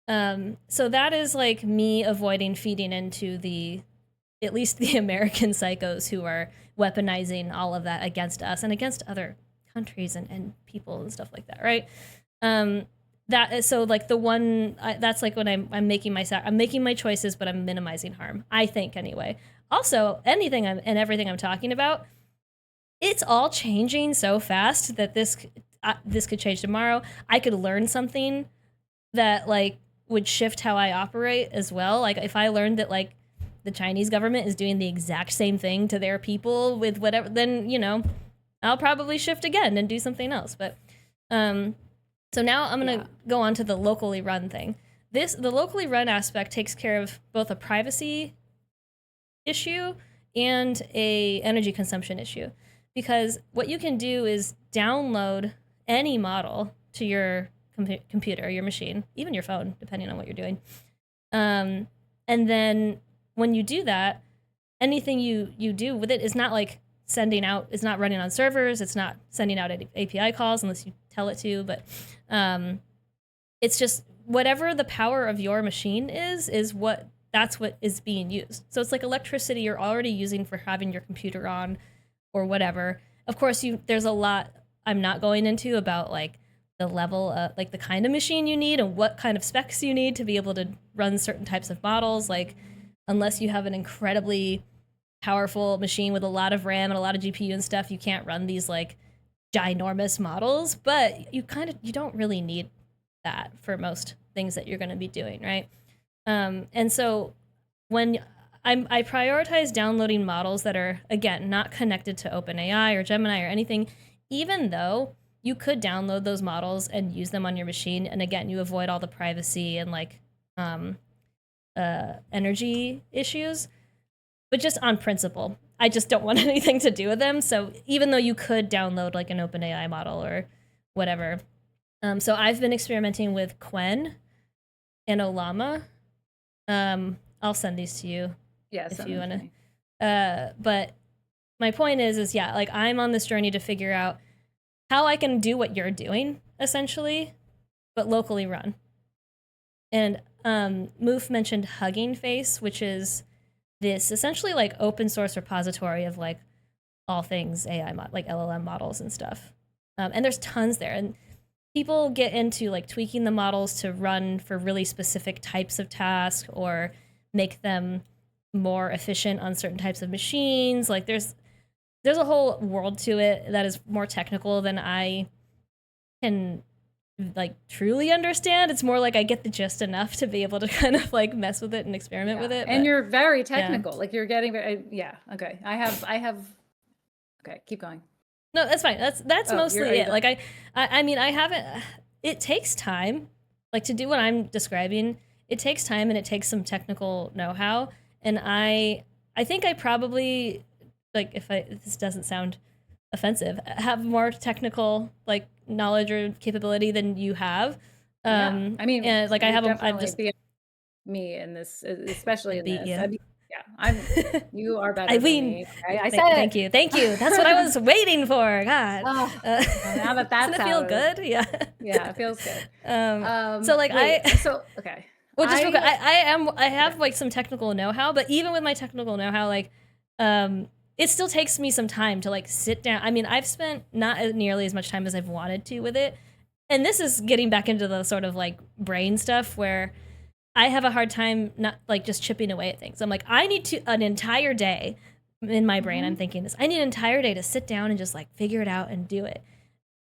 So that is like me avoiding feeding into at least the American psychos who are weaponizing all of that against us and against other countries and people and stuff like that, right? That is so like that's like when I'm making my choices, but I'm minimizing harm. I think anyway. Also, everything I'm talking about, it's all changing so fast that this could change tomorrow. I could learn something that like would shift how I operate as well. Like if I learned that like the Chinese government is doing the exact same thing to their people with whatever, then I'll probably shift again and do something else. But so now I'm gonna go on to the locally run thing. The locally run aspect takes care of both a privacy issue and a energy consumption issue, because what you can do is download any model to your computer, your machine, even your phone, depending on what you're doing. And then when you do that, anything you do with it is not like it's not running on servers, it's not sending out API calls unless you tell it to, but it's just whatever the power of your machine is what is being used. So it's like electricity you're already using for having your computer on or whatever. Of course, there's a lot I'm not going into about like the level of like the kind of machine you need and what kind of specs you need to be able to run certain types of models. Like unless you have an incredibly powerful machine with a lot of RAM and a lot of GPU and stuff, you can't run these like ginormous models, but you don't really need that for most things that you're going to be doing, right? And so when I prioritize downloading models that are, again, not connected to OpenAI or Gemini or anything, even though you could download those models and use them on your machine. And again, you avoid all the privacy and like energy issues, but just on principle. I just don't want anything to do with them. So even though you could download like an OpenAI model or whatever, so I've been experimenting with Quen and Olama. I'll send these to you if you want to. But my point is yeah, like I'm on this journey to figure out how I can do what you're doing essentially, but locally run. And Moof mentioned Hugging Face, which is this essentially like open source repository of like all things AI, like LLM models and stuff. And there's tons there. And people get into like tweaking the models to run for really specific types of tasks or make them more efficient on certain types of machines. Like there's a whole world to it that is more technical than I can like truly understand. It's more like I get the gist enough to be able to kind of like mess with it and experiment with it. And you're very technical. Like you're getting very, okay. I have, okay, keep going. No, that's fine. That's mostly it. Like I mean, I haven't, it takes time, like to do what I'm describing. It takes time and it takes some technical know-how. And I think I probably, like if this doesn't sound offensive, have more technical like knowledge or capability than you have. I mean, and like I've just me in this, especially in this. You. I mean, you are better than me. I said thank you. That's what I was waiting for. God. Now that that's doesn't it feel good? Yeah. Yeah, it feels good. So like okay. Well, just real quick, I have like some technical know-how, but even with my technical know-how, like, it still takes me some time to like sit down. I mean, I've spent not nearly as much time as I've wanted to with it. And this is getting back into the sort of like brain stuff where I have a hard time not like just chipping away at things. I'm like, I need an entire day in my brain. I'm thinking this. I need an entire day to sit down and just like figure it out and do it.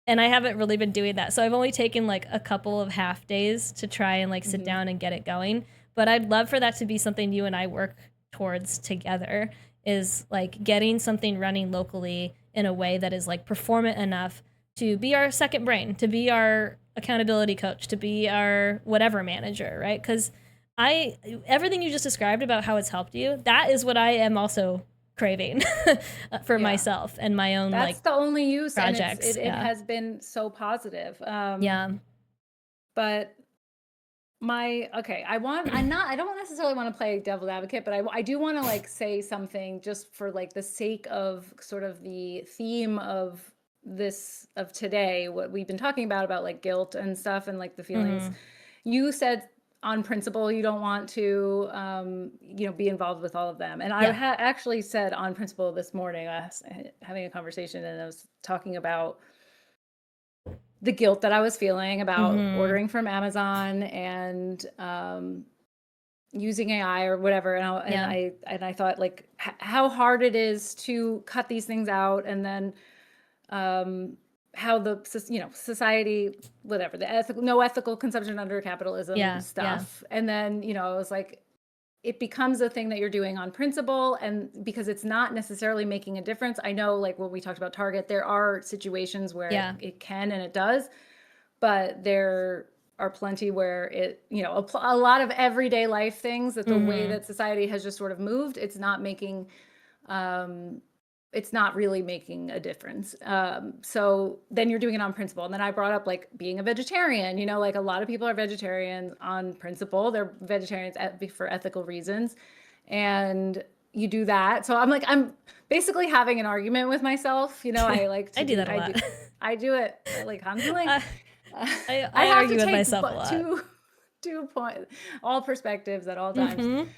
And I haven't really been doing that. So I've only taken like a couple of half days to try and like sit down and get it going. But I'd love for that to be something you and I work towards together, is like getting something running locally in a way that is like performant enough to be our second brain, to be our accountability coach, to be our whatever manager, right? Because everything you just described about how it's helped you, that is what I am also craving for myself and my own that's like the only use projects. It has been so positive. But I don't necessarily want to play devil's advocate, but I do want to like say something just for like the sake of sort of the theme of today, what we've been talking about like guilt and stuff and like the feelings. You said on principle you don't want to be involved with all of them, and I actually said on principle this morning. I was having a conversation and I was talking about the guilt that I was feeling about ordering from Amazon and using AI or whatever, and I thought like how hard it is to cut these things out, and then how the society, whatever, the no ethical consumption under capitalism stuff. And then I was like, it becomes a thing that you're doing on principle, and because it's not necessarily making a difference. I know, like when we talked about Target, there are situations where it can and it does, but there are plenty where it, a lot of everyday life things that the way that society has just sort of moved, it's not making it's not really making a difference. So then you're doing it on principle. And then I brought up like being a vegetarian, like a lot of people are vegetarians on principle. They're vegetarians for ethical reasons. And you do that. So I'm basically having an argument with myself. I like to I do that a lot. I do it like constantly. I argue with myself a lot. Two points, all perspectives at all times.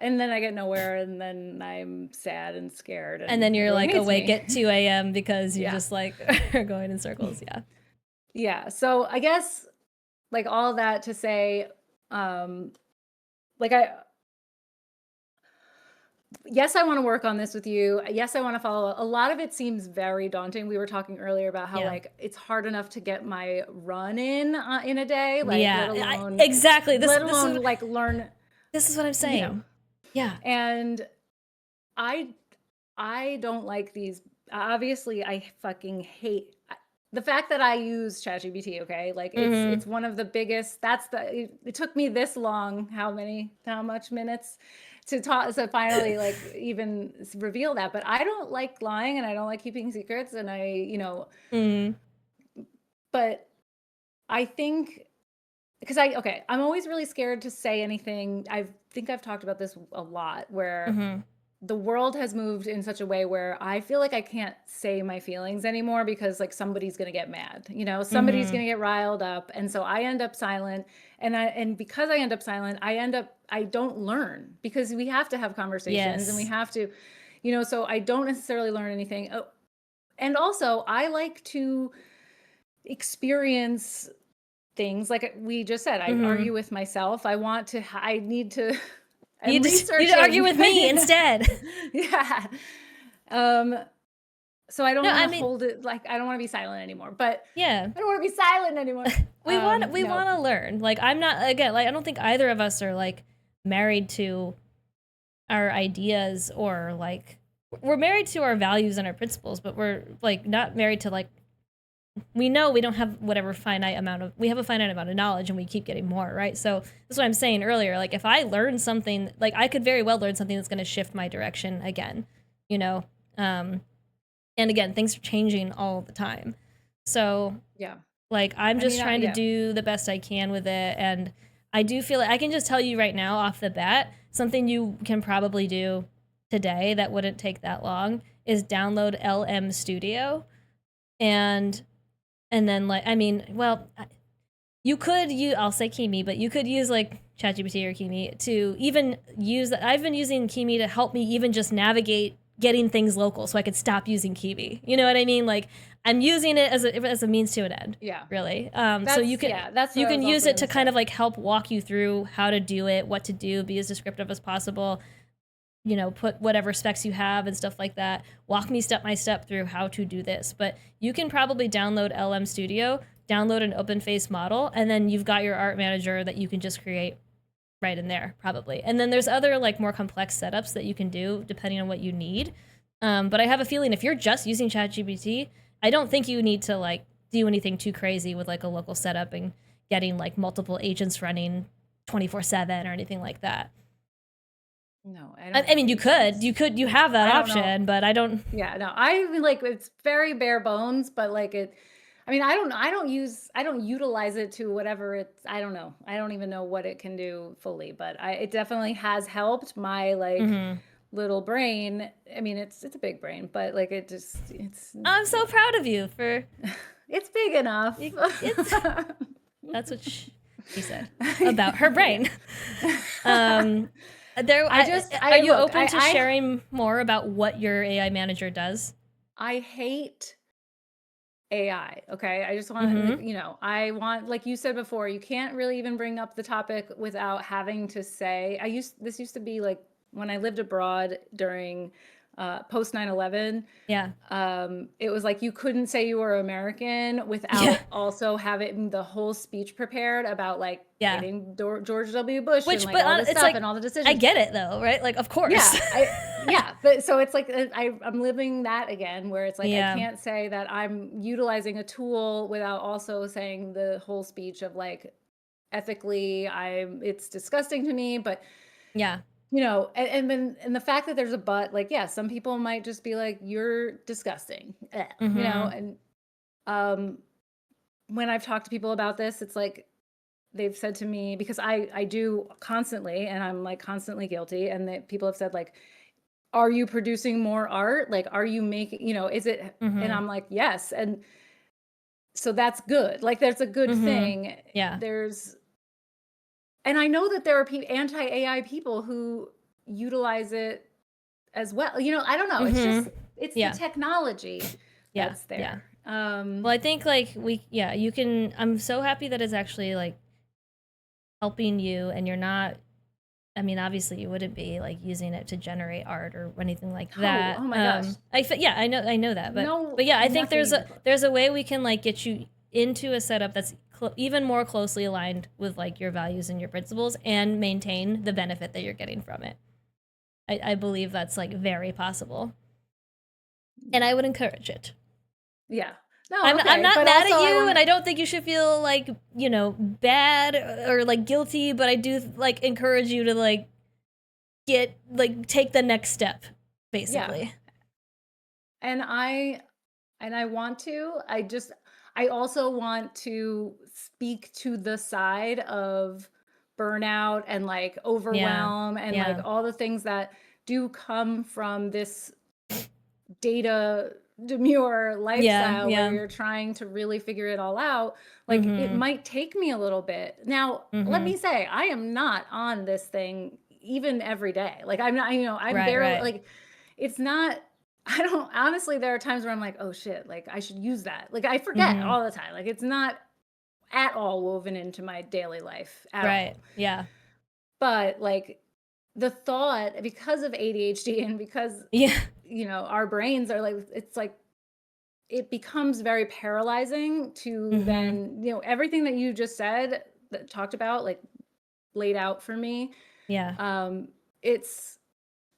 And then I get nowhere, and then I'm sad and scared. And then you're like awake at 2 a.m. because you just like are going in circles. Yeah. So I guess like all that to say, yes, I want to work on this with you. Yes, I want to follow. A lot of it seems very daunting. We were talking earlier about how like it's hard enough to get my run in a day. Like, let alone, exactly. Let alone like learn. This is what I'm saying. Yeah. And I don't like these. Obviously, I fucking hate the fact that I use ChatGPT, okay, like Mm-hmm. it's one of the biggest. It took me this long, how much minutes to talk to finally like even reveal that. But I don't like lying and I don't like keeping secrets, and Mm-hmm. but I think because I'm always really scared to say anything. I think I've talked about this a lot where Mm-hmm. the world has moved in such a way where I feel like I can't say my feelings anymore because like somebody's going to get mad, somebody's Mm-hmm. going to get riled up. And so I end up silent. And because I end up silent, I don't learn because we have to have conversations and we Yes. have to, so I don't necessarily learn anything. Oh, and also I like to experience things like we just said. I Mm-hmm. argue with myself. I need to, You I'm just you to argue researching. with me instead. Yeah. Um, so I don't No, want I to mean, hold it, like I don't want to be silent anymore, but yeah. I don't want to be silent anymore. We No. want to learn. Like I'm not again, like I don't think either of us are like married to our ideas or like we're married to our values and our principles, but we're like not married to like we know we don't have whatever finite amount of we have a finite amount of knowledge and we keep getting more, right? So that's what I'm saying earlier. Like if I learn something, like I could very well learn something that's going to shift my direction again, you know. Um, and again, things are changing all the time. So Yeah. like I'm I just mean, trying to yeah. do the best I can with it, and I do feel like I can just tell you right now off the bat something you can probably do today that wouldn't take that long is download LM Studio and then like I mean, well, you could use I'll say Kimi, but you could use like ChatGPT or Kimi to even use that. I've been using Kimi to help me even just navigate getting things local so I could stop using Kimi. You know what I mean? Like I'm using it as a means to an end, Yeah. really. So That's what you I can was use also it going to to kind say. of like help walk you through how to do it, what to do, be as descriptive as possible, put whatever specs you have and stuff like that. Walk me step by step through how to do this. But you can probably download LM Studio, download an open face model, and then you've got your art manager that you can just create right in there, probably. And then there's other like more complex setups that you can do depending on what you need. But I have a feeling if you're just using ChatGPT, I don't think you need to like do anything too crazy with like a local setup and getting like multiple agents running 24/7 or anything like that. No, I don't I have mean, agents. you have that I don't know. option, but I don't. Yeah, no, I mean, like it's very bare bones, but like I mean, I don't utilize it to whatever I don't know. I don't even know what it can do fully, but it definitely has helped my like Mhm. little brain. I mean, it's a big brain, but like I'm so proud of you for it's big enough. it's. That's what she said about her Yeah. brain. Um, are I you look, open to sharing more about what your AI manager does? I hate AI. Okay. I just want, like, Mm-hmm. I want, like you said before, you can't really even bring up the topic without having to say, this used to be like when I lived abroad during post 9/11. Yeah. It was like you couldn't say you were American Yeah. without also having the whole speech prepared about like Yeah. hating George W. Bush and Which, like but all this it's stuff like and all the I decisions. get it though, right? Like, of course. Yeah, yeah, but so it's like I'm living that again, where it's like I Yeah. can't say that I'm utilizing a tool without also saying the whole speech of like ethically, it's disgusting to me, but Yeah. and then and the fact that there's a but, like, yeah, some people might just be like, you're disgusting, Mm-hmm. and um, when I've talked to people about this, it's like they've said to me because I do constantly, and I'm like constantly guilty, and that people have said like are you producing more art? Like, are you making, is it? And Mm-hmm. I'm like, yes. And so that's good. Like, that's a good Mm-hmm. thing. Yeah. And I know that there are anti-AI people who utilize it as well. I don't know. Mm-hmm. It's the Yeah. technology Yeah. that's Yeah. there. Well, I think like you can. I'm so happy that it's actually like helping you, and you're not. I mean, obviously, you wouldn't be like using it to generate art or anything like Oh, that. oh my gosh. Yeah, I know that, No, but yeah, I think nothing even close. there's a way we can like get you into a setup that's even more closely aligned with like your values and your principles, and maintain the benefit that you're getting from it. I believe that's like very possible, and I would encourage it. Yeah. No, I'm okay. not But mad at also, you, and I don't think you should feel like, you know, bad or like guilty, but I do like encourage you to like take the next step, yeah. basically. And I want to. I also want to speak to the side of burnout and like Yeah. overwhelm and like Yeah. all the things that do come from this data demure Yeah. lifestyle where Yeah. you're trying to really figure it all out. Like it Mhm. might take me a little bit. Now, let Mhm. me say, I am not on this thing even every day. Like I'm not, I'm Right, barely right. like it's not. I don't honestly, there are times where I'm like, oh shit, like I should use that. Like I forget Mhm. all the time. Like it's not at all woven into my daily life at Right. all. Yeah. But like the thought, because of ADHD and because, Yeah. our brains are like, it's like, it becomes very paralyzing to Mhm. then, everything that you just said, that talked about, like laid out for me. Yeah. It's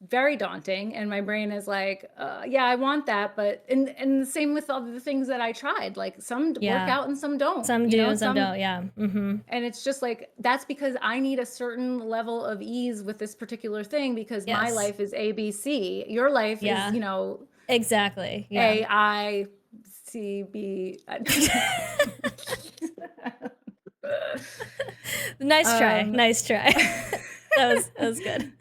very daunting, and my brain is like, yeah, I want that, but and the same with all the things that I tried, like some work Yeah. out and some don't, Some do and some some. don't. Yeah. Mhm. And it's just like, that's because I need a certain level of ease with this particular thing, because my Yes. life is ABC, your life is, Yeah. Exactly. Yeah. A I C B. Nice try. um Nice try. That was good.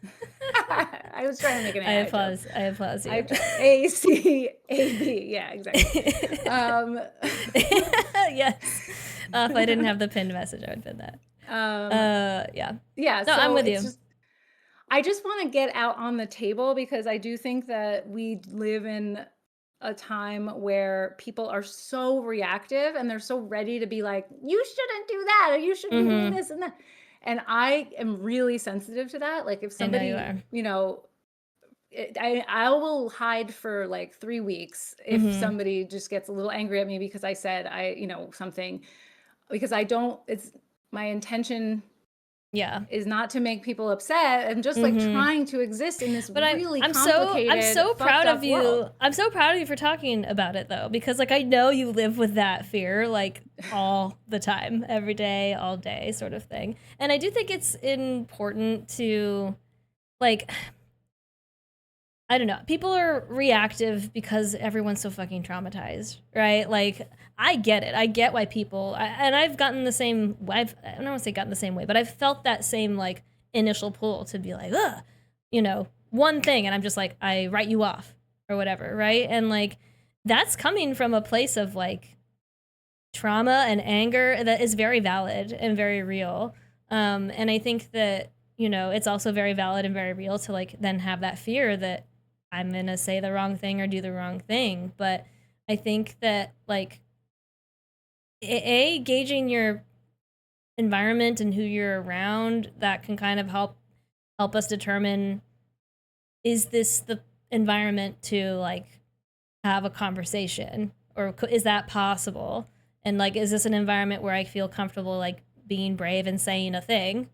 I was trying to make an I AI joke. applause. I applause I you. try ACAB. Yeah, exactly. Yes. If I didn't have the pinned message, I would pin that. um, Yeah. yeah. No, I'm So with it's you. just, I just want to get out on the table, because I do think that we live in a time where people are so reactive and they're so ready to be like, you shouldn't do that, or you should be doing Mhm. this and that. And I am really sensitive to that. Like if I know you somebody, are. I will hide for like 3 weeks if Mhm. somebody just gets a little angry at me because I said something, because I don't, it's my intention Yeah. is not to make people upset. I'm just like Mhm. trying to exist in this But really I'm complicated, so fucked proud of up you. world. I'm so proud of you for talking about it though, because like I know you live with that fear like all the time, every day, all day sort of thing. And I do think it's important to like I don't know. People are reactive because everyone's so fucking traumatized, right? Like I get it. I get why and I've gotten the same. I don't want to say gotten the same way, but I've felt that same like initial pull to be like, ugh, one thing, and I'm just like, I write you off or whatever, right? And like that's coming from a place of like trauma and anger that is very valid and very real. And I think that it's also very valid and very real to like then have that fear that I'm gonna say the wrong thing or do the wrong thing. But I think that like gauging your environment and who you're around, that can kind of help us determine, is this the environment to like have a conversation, or is that possible, and like is this an environment where I feel comfortable like being brave and saying a thing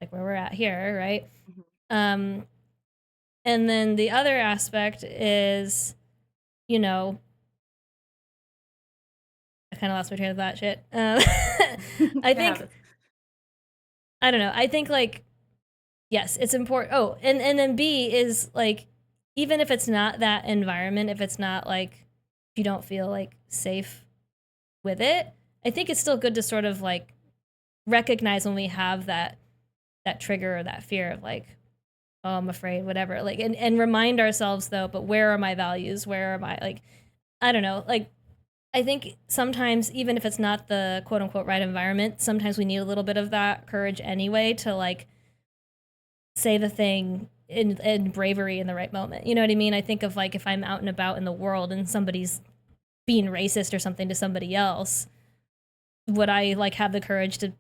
like where we're at here, right? Mhm. um and then the other aspect is, you know I kind of lost my train of thought. Shit. I It think happens. I don't know. I think like yes, it's important. Oh, and then B is like, even if it's not that environment, if it's not like, if you don't feel like safe with it, I think it's still good to sort of like recognize when we have that trigger or that fear of like, oh, I'm afraid, whatever. Like, and remind ourselves though, but where are my values? Where are my like, I don't know. Like, I think sometimes even if it's not the quote unquote right environment, sometimes we need a little bit of that courage anyway to like say the thing in bravery in the right moment. You know what I mean? I think of like if I'm out and about in the world and somebody's being racist or something to somebody else, would I like have the courage to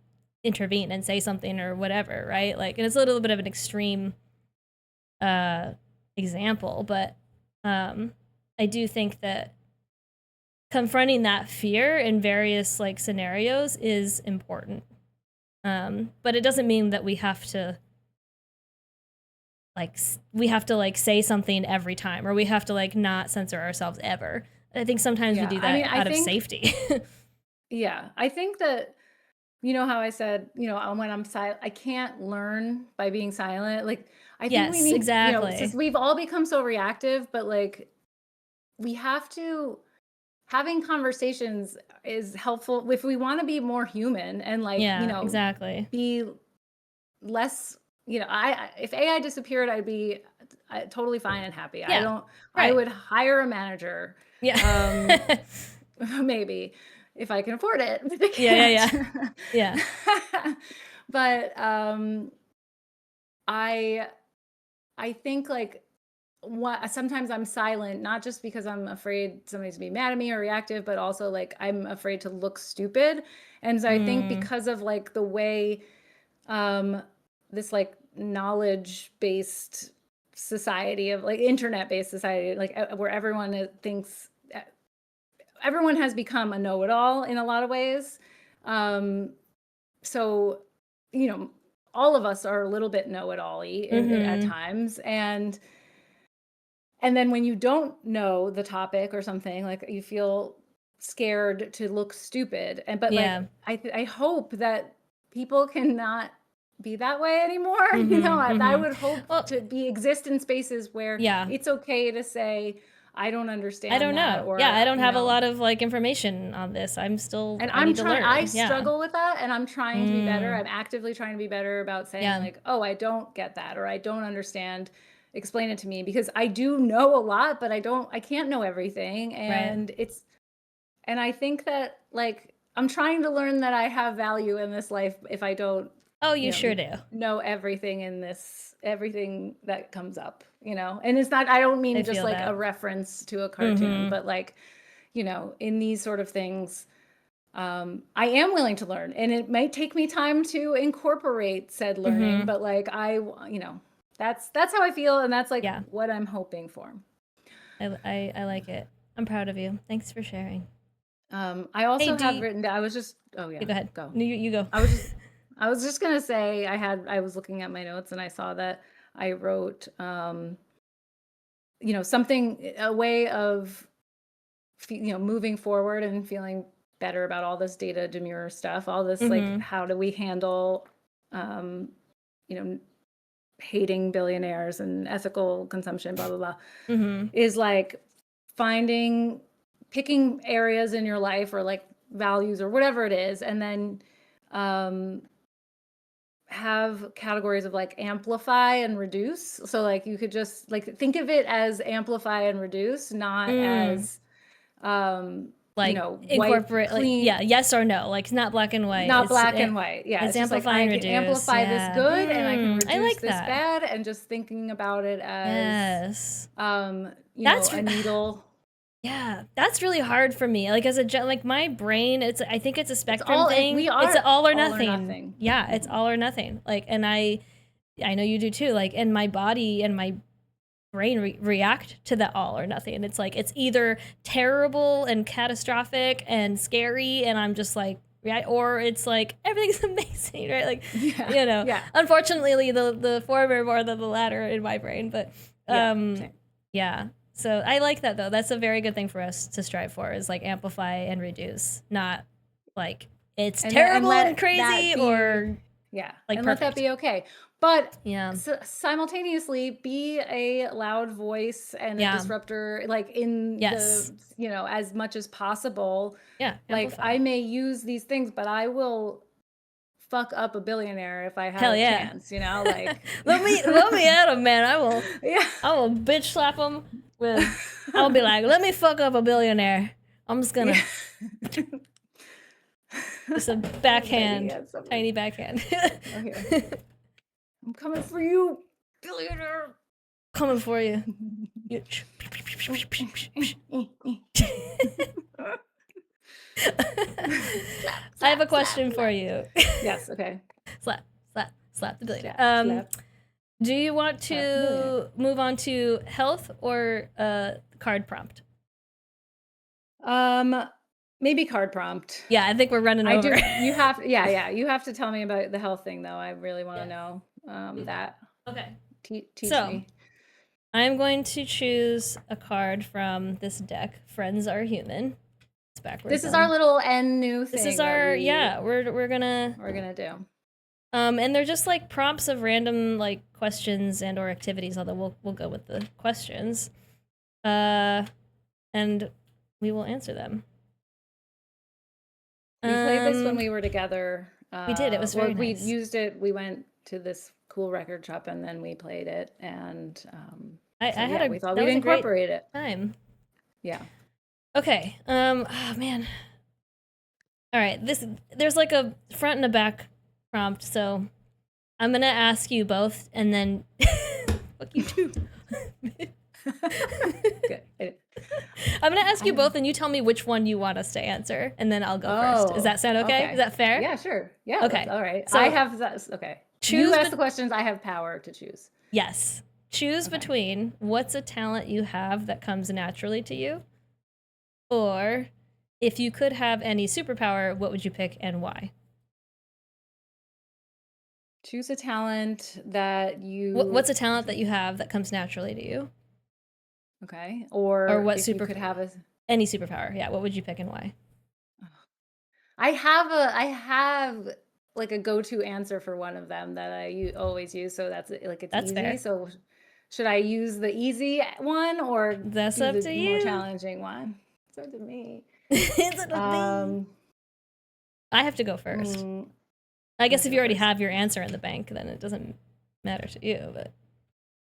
intervene and say something or whatever, right? Like, and it's a little bit of an extreme uh example, but I do think that confronting that fear in various like scenarios is important. But it doesn't mean that we have to like say something every time, or we have to like not censor ourselves ever. I think sometimes we Yeah. do I mean, that I out of think, safety. yeah, I think that, you know how I said, when I'm silent, I can't learn by being silent. Like, I think we Yes, need, since exactly. we've all become so reactive, but like, we have to, having conversations is helpful if we want to be more human and like, Yeah, exactly. be less, if AI disappeared, I'd be totally fine and happy. Yeah, I right. would hire a manager, Yeah. um, maybe if I can afford it, but I Yeah, yeah, can't. yeah. But I I think like what sometimes I'm silent, not just because I'm afraid somebody's gonna be mad at me or reactive, but also like I'm afraid to look stupid. And so I think Mm, because of like the way um this like knowledge based society of like internet based society, like where thinks everyone has become a know-it-all in a lot of ways. Um, so, you know, all of us are a little bit know-it-all-y at mhm. times. And then when you don't know the topic or something, like you feel scared to look stupid. But like Yeah. I hope that people cannot be that way anymore. Mhm, I mhm. would hope Well, to be exist in spaces where yeah. it's okay to say, I don't I understand don't that, know. Yeah, I or don't have a lot of, like, information on this. and I need to I learn. Yeah. struggle with that, and I'm trying to be better. Mm, I'm actively trying to be better about saying yeah, like, oh, I don't get that, or I don't understand. Explain it to me, because I do know a lot, but I can't know everything. right. And I think that like I'm trying to learn that I have value in this life if I don't, Oh, you sure do. know everything that comes up, And it's not, I don't I mean just feel like a that. reference to a cartoon, Mhm. but like, in these sort of things, I am willing to learn, and it might take me time to incorporate said learning, Mhm. but like that's how I feel, and that's like Yeah. what I'm hoping for. I like it. I'm proud of you. Thanks for sharing. I Hey, also do have you written down, I was just, oh yeah, yeah, go ahead. go. No, you go. I was just gonna say I was looking at my notes and I saw that I wrote, something, a way of, moving forward and feeling better about all this data demure stuff, all this like, Mhm. how do we handle, um, you know, hating billionaires and ethical consumption, blah blah blah, Mhm. is like picking areas in your life or like values or whatever it is, and then um have categories of like amplify and reduce. So like you could just like think of it as amplify and reduce, not Mm. as um Like, white incorporate, like, clean, yeah, yes or no. Like, it's not black and white. not black and white. Yeah, It's it's just like amplify I and can reduce. amplify this Yeah. good and I can I reduce like this that. bad, and just thinking about it as Yes. a That's needle. yeah, that's really hard for me. Like, as a like, my brain, I think it's a It's spectrum we thing. It's are all or all or nothing. nothing. Yeah, it's Mhm. all or nothing. Like, and I know you do too. Like, and my body and my brain react to that all or nothing. It's like it's either terrible and catastrophic and scary, and I'm just like, yeah, or it's like everything's amazing, right? Like, Yeah. Yeah. unfortunately, the former more than the latter in my brain, but Yeah. um, Same. yeah. So I like that though. That's a very good thing for us to strive for, is like amplify and reduce, not like it's And terrible and let that crazy be, or yeah, like and let that perfect. be okay. But Yeah. simultaneously be a loud voice and a Yeah. disruptor, like in Yes. the, as much as possible. Yeah. Like Amplify. I may use these things, but I will fuck up a billionaire if I had Hell a yeah. chance, like let me at him, man. yeah. I will bitch slap him with. I'll be like, let me fuck up a billionaire. I'm just Yeah. gonna just a Tiny backhand, had something. tiny backhand. Okay. I'm coming for you, billionaire. Coming for you. Slap, I have a slap, slap, question for slap. you. Yes, okay. Slap, slap, slap the billionaire. Slap, slap, Do you want slap the billionaire. to move on to health or card prompt? Maybe card prompt. Yeah, I think we're running I over. do. You have, yeah, yeah. You have to tell me about the health thing, though. I really want to Yeah. know that. Okay. Teach So, me. I'm going to choose a card from this deck. Friends Are Human. It's backwards. This is our little end new thing. This is our we're gonna do. And they're just like prompts of random like questions and or activities. Although we'll go with the questions, and we will answer them. We played this when we were together. We did. It was very nice. We used it. We went to this cool record shop and then we played it. And we thought we'd incorporate it. Time. Yeah. Okay. Oh man. All right. There's like a front and a back prompt, so I'm gonna ask you both, and then fuck you too. I'm gonna ask you both, and you tell me which one you want us to answer, and then I'll go first. Does that sound okay? Is that fair? Yeah, sure. Yeah. Okay. All right. So I have that. Okay. You ask the questions. I have power to choose. Yes. Choose between what's a talent you have that comes naturally to you, or if you could have any superpower, what would you pick and why? Choose a talent that you... What's a talent that you have that comes naturally to you? Okay. Or what if you could have any superpower. Yeah, what would you pick and why? I have like a go-to answer for one of them that I always use, so that's easy. Fair. So should I use the easy one or that's up to you? More challenging one? It's up to me. It's up to me. I have to go first. I guess if you already have your answer in the bank, then it doesn't matter to you, but...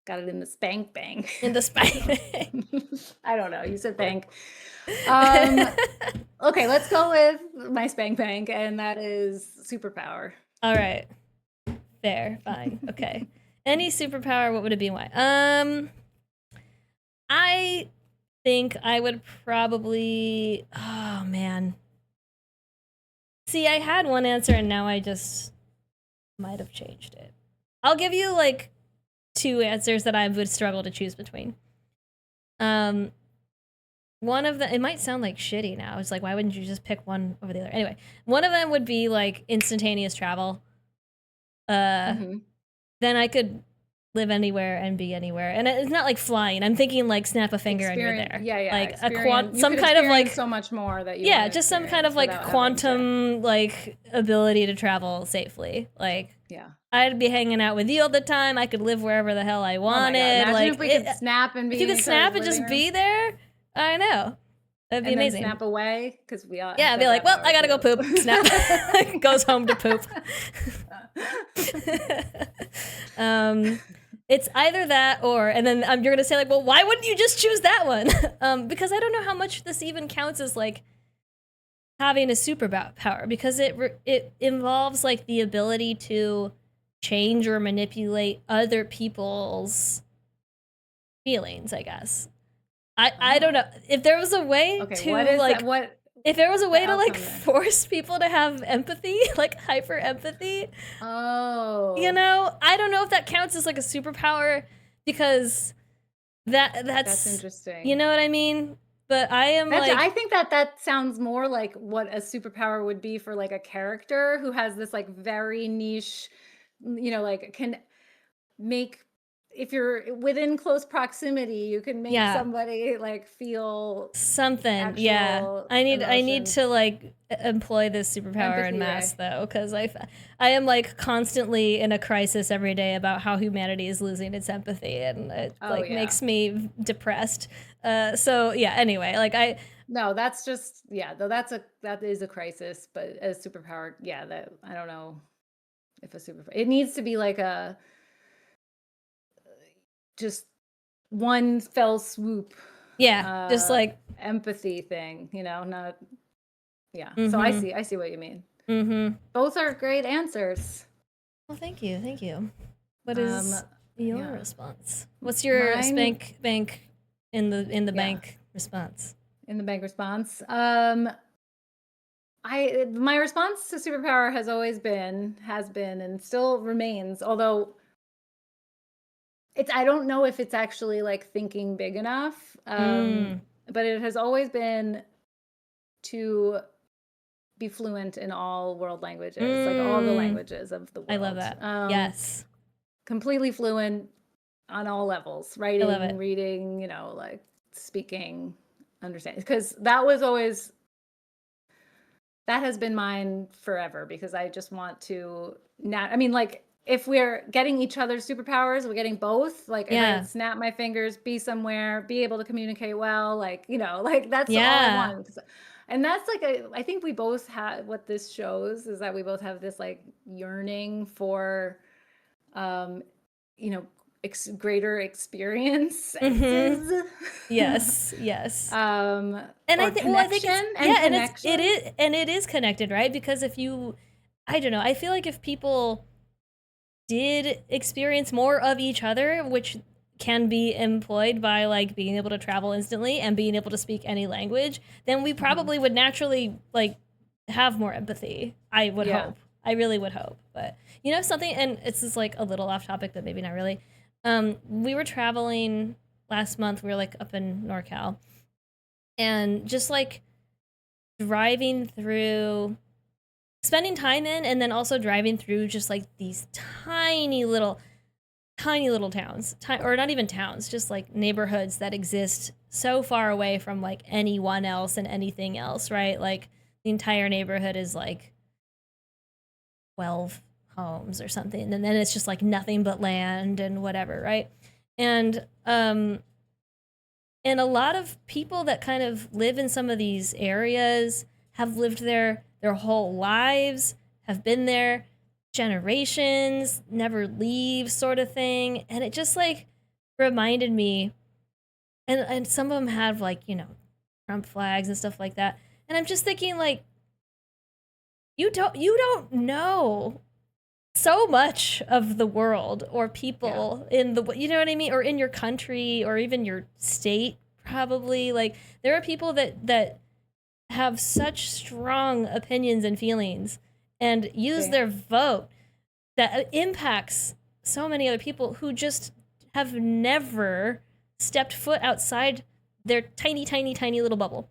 Got it in the spank bank. In the spank bank. I don't know. You said bank. Okay, let's go with my spank bank, and that is superpower. All right. Fair. Fine. Okay. Any superpower, what would it be and why? I think I would probably... Oh, man. See, I had one answer, and now I just might have changed it. I'll give you, like, 2 answers that I would struggle to choose between. One of them, it might sound like shitty now. It's like, why wouldn't you just pick one over the other? Anyway, one of them would be, like, instantaneous travel. Then I could live anywhere and be anywhere. And it's not like flying. I'm thinking like snap a finger and you're there. Yeah. Like some kind of like so much more that you just some kind of like quantum like ability to travel safely. Like I'd be hanging out with you all the time. I could live wherever the hell I wanted. Imagine like if we could snap and be if you could snap and just be there. I know. That'd be amazing. Snap away because we all. Yeah, I'd be like, well, I gotta go poop. Snap. Goes home to poop. It's either that or, and then you're gonna say like, well, why wouldn't you just choose that one? Because I don't know how much this even counts as like having a superpower, because it involves like the ability to change or manipulate other people's feelings, I guess. I don't know if there was a way if there was a way to like force people to have empathy, like hyper empathy. You know, I don't know if that counts as like a superpower, because that's interesting. You know what I mean? But I think that sounds more like what a superpower would be for like a character who has this like very niche, you know, like can make, if you're within close proximity, you can make somebody like feel something. Yeah, I need to like employ this superpower en masse though, because I am like constantly in a crisis every day about how humanity is losing its empathy, and it makes me depressed. So yeah. Anyway, like that's just that is a crisis, but a superpower, that I don't know if a superpower. It needs to be like a just one fell swoop. Yeah, just like empathy thing, you know, not. Yeah. So I see what you mean. Both are great answers. Well, thank you. What is your response? What's your spank bank in the bank response? In the bank response, my response to superpower has been and still remains, although I don't know if it's actually like thinking big enough, but it has always been to be fluent in all world languages, like all the languages of the world. I love that. Yes. Completely fluent, on all levels, I love writing, it. reading, like speaking, understanding. Because that was always, that has been mine forever, because I just want to not, I mean, like, if we're getting each other's superpowers, we're getting both. Like, if I Yeah. snap my fingers, be somewhere, be able to communicate well, like, like that's all I Yeah. want. And that's like, I think we both have, what this shows is that we both have this like yearning for, um, you know, greater Mhm. experiences. Yes. Yes. And I Or think, well, I think it's, connection and yeah, and it connection. is, and it is connected, right? Because if you, I don't know, I feel like if people did experience more of each other, which can be employed by like being able to travel instantly and being able to speak any language, then we Mhm. probably would naturally like have more empathy. I would Yeah. hope. I really would hope. But you know something, and it's just like a little off topic, but maybe not really. We were traveling last month. We were like up in NorCal, and just like driving through, spending time in, and then also driving through just like these tiny little towns, or not even towns, just like neighborhoods that exist so far away from like anyone else and anything else, right? Like the entire neighborhood is like 12 homes or something, and then it's just like nothing but land and whatever, right? And and a lot of people that kind of live in some of these areas have lived there their whole lives, have been there generations, never leave, sort of thing. And it just like reminded me, and some of them have like, Trump flags and stuff like that. And I'm just thinking like, you don't know so much of the world or Yeah. people in the, you know what I mean, or in your country or even your state, probably. Like there are people that have such strong opinions and feelings and use They, their vote that impacts so many other people who just have never stepped foot outside their tiny tiny tiny little bubble,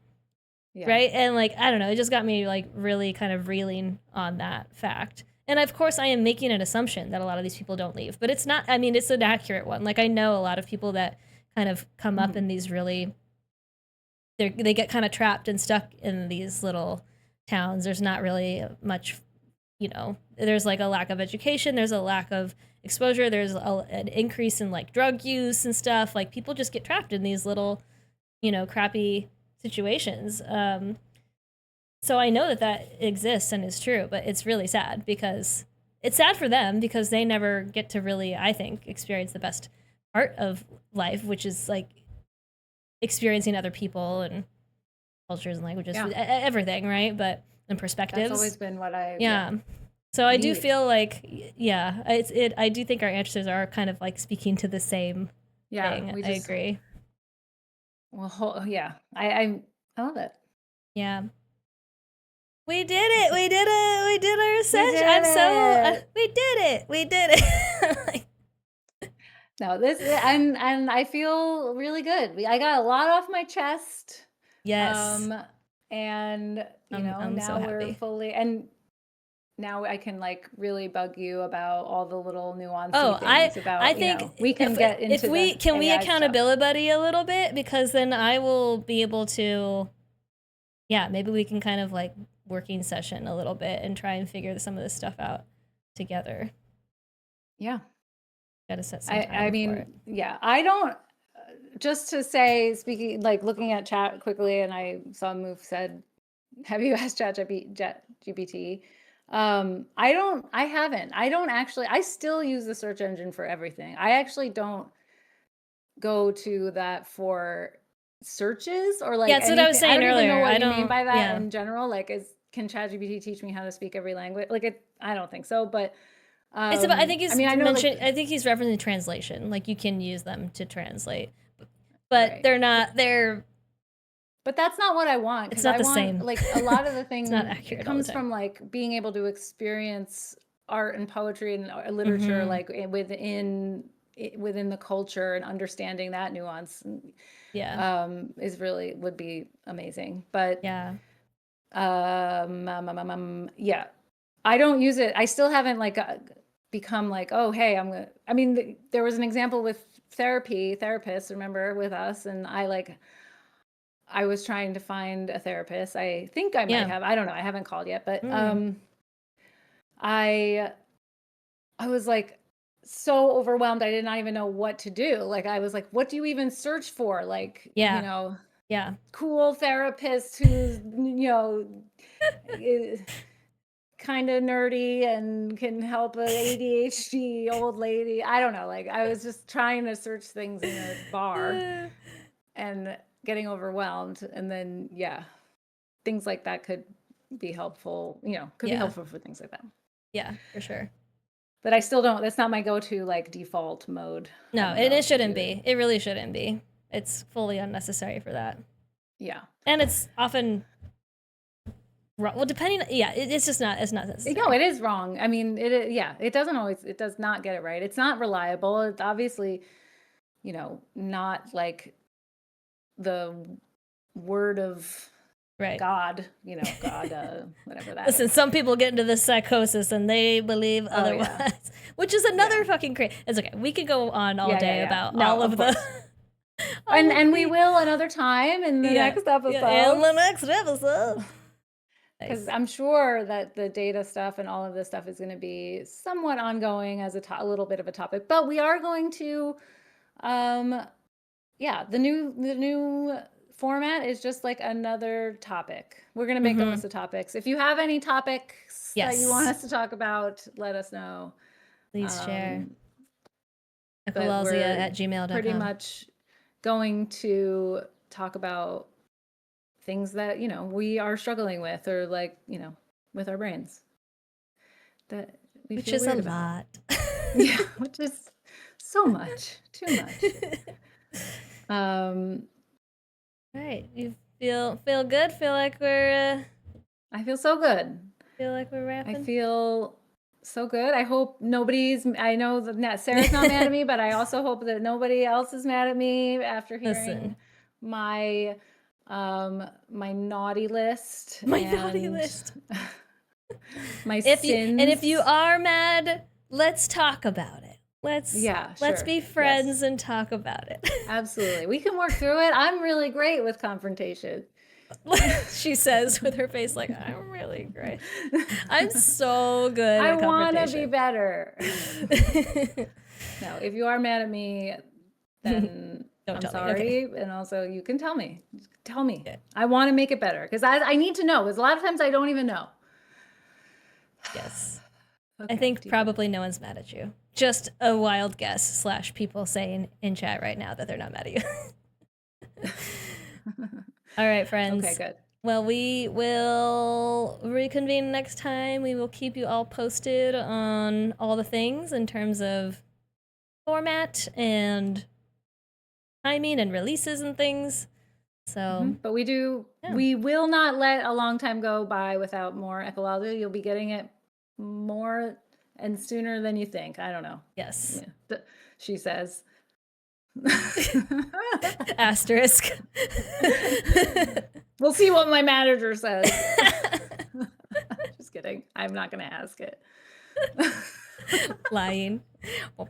yeah. right? And like, I don't know, it just got me like really kind of reeling on that fact. And of course, I am making an assumption that a lot of these people don't leave, but it's not. I mean, it's an accurate one. Like, I know a lot of people that kind of come up Mhm. in these really, they get kind of trapped and stuck in these little towns. There's not really much, there's like a lack of education, there's a lack of exposure, there's an increase in like drug use and stuff. Like, people just get trapped in these little, crappy situations. So I know that that exists and is true, but it's really sad because it's sad for them because they never get to really, I think, experience the best part of life, which is like experiencing other people and cultures and languages, Yeah. everything, right? But and That's always perspectives, been what I, yeah. So I do need. feel like, yeah, it's it. I do think our answers are kind of like speaking to the same Yeah. thing. We I just, agree. well, yeah. I love it. Yeah. We did it. This is, We did it. We did our we session. did I'm so it. we did it. We did it. No, and I feel really good. I got a lot off my chest. Yes. Um, and I'm so now we're happy. fully, and now I can like really bug you about all the little Oh, nuancy I things I about, think we can get if into we the can we AI stuff. accountability buddy a little bit, because then I will be able to, yeah, maybe we can kind of like working session a little bit and try and figure some of this stuff out together. Yeah. Got to set some I time for mean, it. yeah, I don't, just to say, speaking, like looking at chat quickly, and I saw Move said, have you asked ChatGPT? I haven't. I don't actually, I still use the search engine for everything. I actually don't go to that for searches or Yeah, like that's what I was anything. I saying don't even know earlier. what I you mean don't. by that Yeah. in general. Like, can ChatGPT teach me how to speak every language? Like, I don't think so, but It's about. I think I he's mean, I know like, mentioned. I think he's referencing translation. Like you can use them to translate, but right. they're not. They're. But that's not what I want, It's because not I the want, same. like, a lot of the It's not thing, it accurate all the comes time. from like being able to experience art and poetry and literature, Mm-hmm. like within the culture, and understanding that nuance, Yeah. is really, would be amazing. But Yeah. yeah, I don't use it. I still haven't like become like, oh, hey, I'm gonna, I mean, there was an example with therapists, remember, with us, and I was trying to find a therapist. I think I might have. I don't know. I haven't called yet, but I was like so overwhelmed. I did not even know what to do. Like I was like, what do you even search for? Like, you know, cool therapist who's, you know, kind of nerdy and can help an ADHD old lady. I don't know. Like I was just trying to search things in a bar and getting overwhelmed. And then, things like that could be helpful, you know, could be helpful for things like that. Yeah, for sure. But I still don't, that's not my go-to like default mode. No, and it shouldn't be. It really shouldn't be. It's fully unnecessary for that. Yeah. And it's often wrong. Well, depending, it's just not, it's not necessary. No, it is wrong. I mean, it doesn't always, it does not get it right. It's not reliable. It's obviously, you know, not like the word of God, you know, God, whatever that Listen, is. some people get into this psychosis and they believe otherwise, which is another fucking crazy. It's okay. We could go on all day about all of the... and we will another time in the next episode. In the next episode. Because I'm sure that the data stuff and all of this stuff is going to be somewhat ongoing as a little bit of a topic. But we are going to, the new format is just like another topic. We're going to make a list of topics. If you have any topics that you want us to talk about, let us know. Please share. Echololzia@gmail.com. Pretty much going to talk about things that, you know, we are struggling with, or like, you know, with our brains. That we which feel is weird a about. lot. Yeah, which is so much, too much. All right, you feel good? Feel like we're I feel so good. Feel like we're wrapping? I feel so good. I hope I know that Sarah's not mad at me, but I also hope that nobody else is mad at me after hearing my my naughty list. Naughty list. My sins. And if you are mad, let's talk about it. Let's be friends and talk about it. Absolutely. We can work through it. I'm really great with confrontation. She says with her face like, I'm really great. I'm so good at confrontation. I want to be better. No, if you are mad at me, then I'm sorry. Okay. And also you can tell me. Tell me. Okay. I want to make it better because I need to know, because a lot of times I don't even know. Yes. Okay, I think probably no one's mad at you. Just a wild guess / people saying in chat right now that they're not mad at you. All right, friends. Okay, good. Well, we will reconvene next time. We will keep you all posted on all the things in terms of format and timing and releases and things. So, but we will not let a long time go by without more Echololzia. You'll be getting it more and sooner than you think. I don't know. Yes. Yeah. She says. Asterisk. We'll see what my manager says. Just kidding. I'm not going to ask it. Lying. All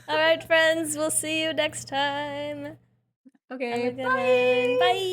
right, friends. We'll see you next time. Okay. Bye. Bye.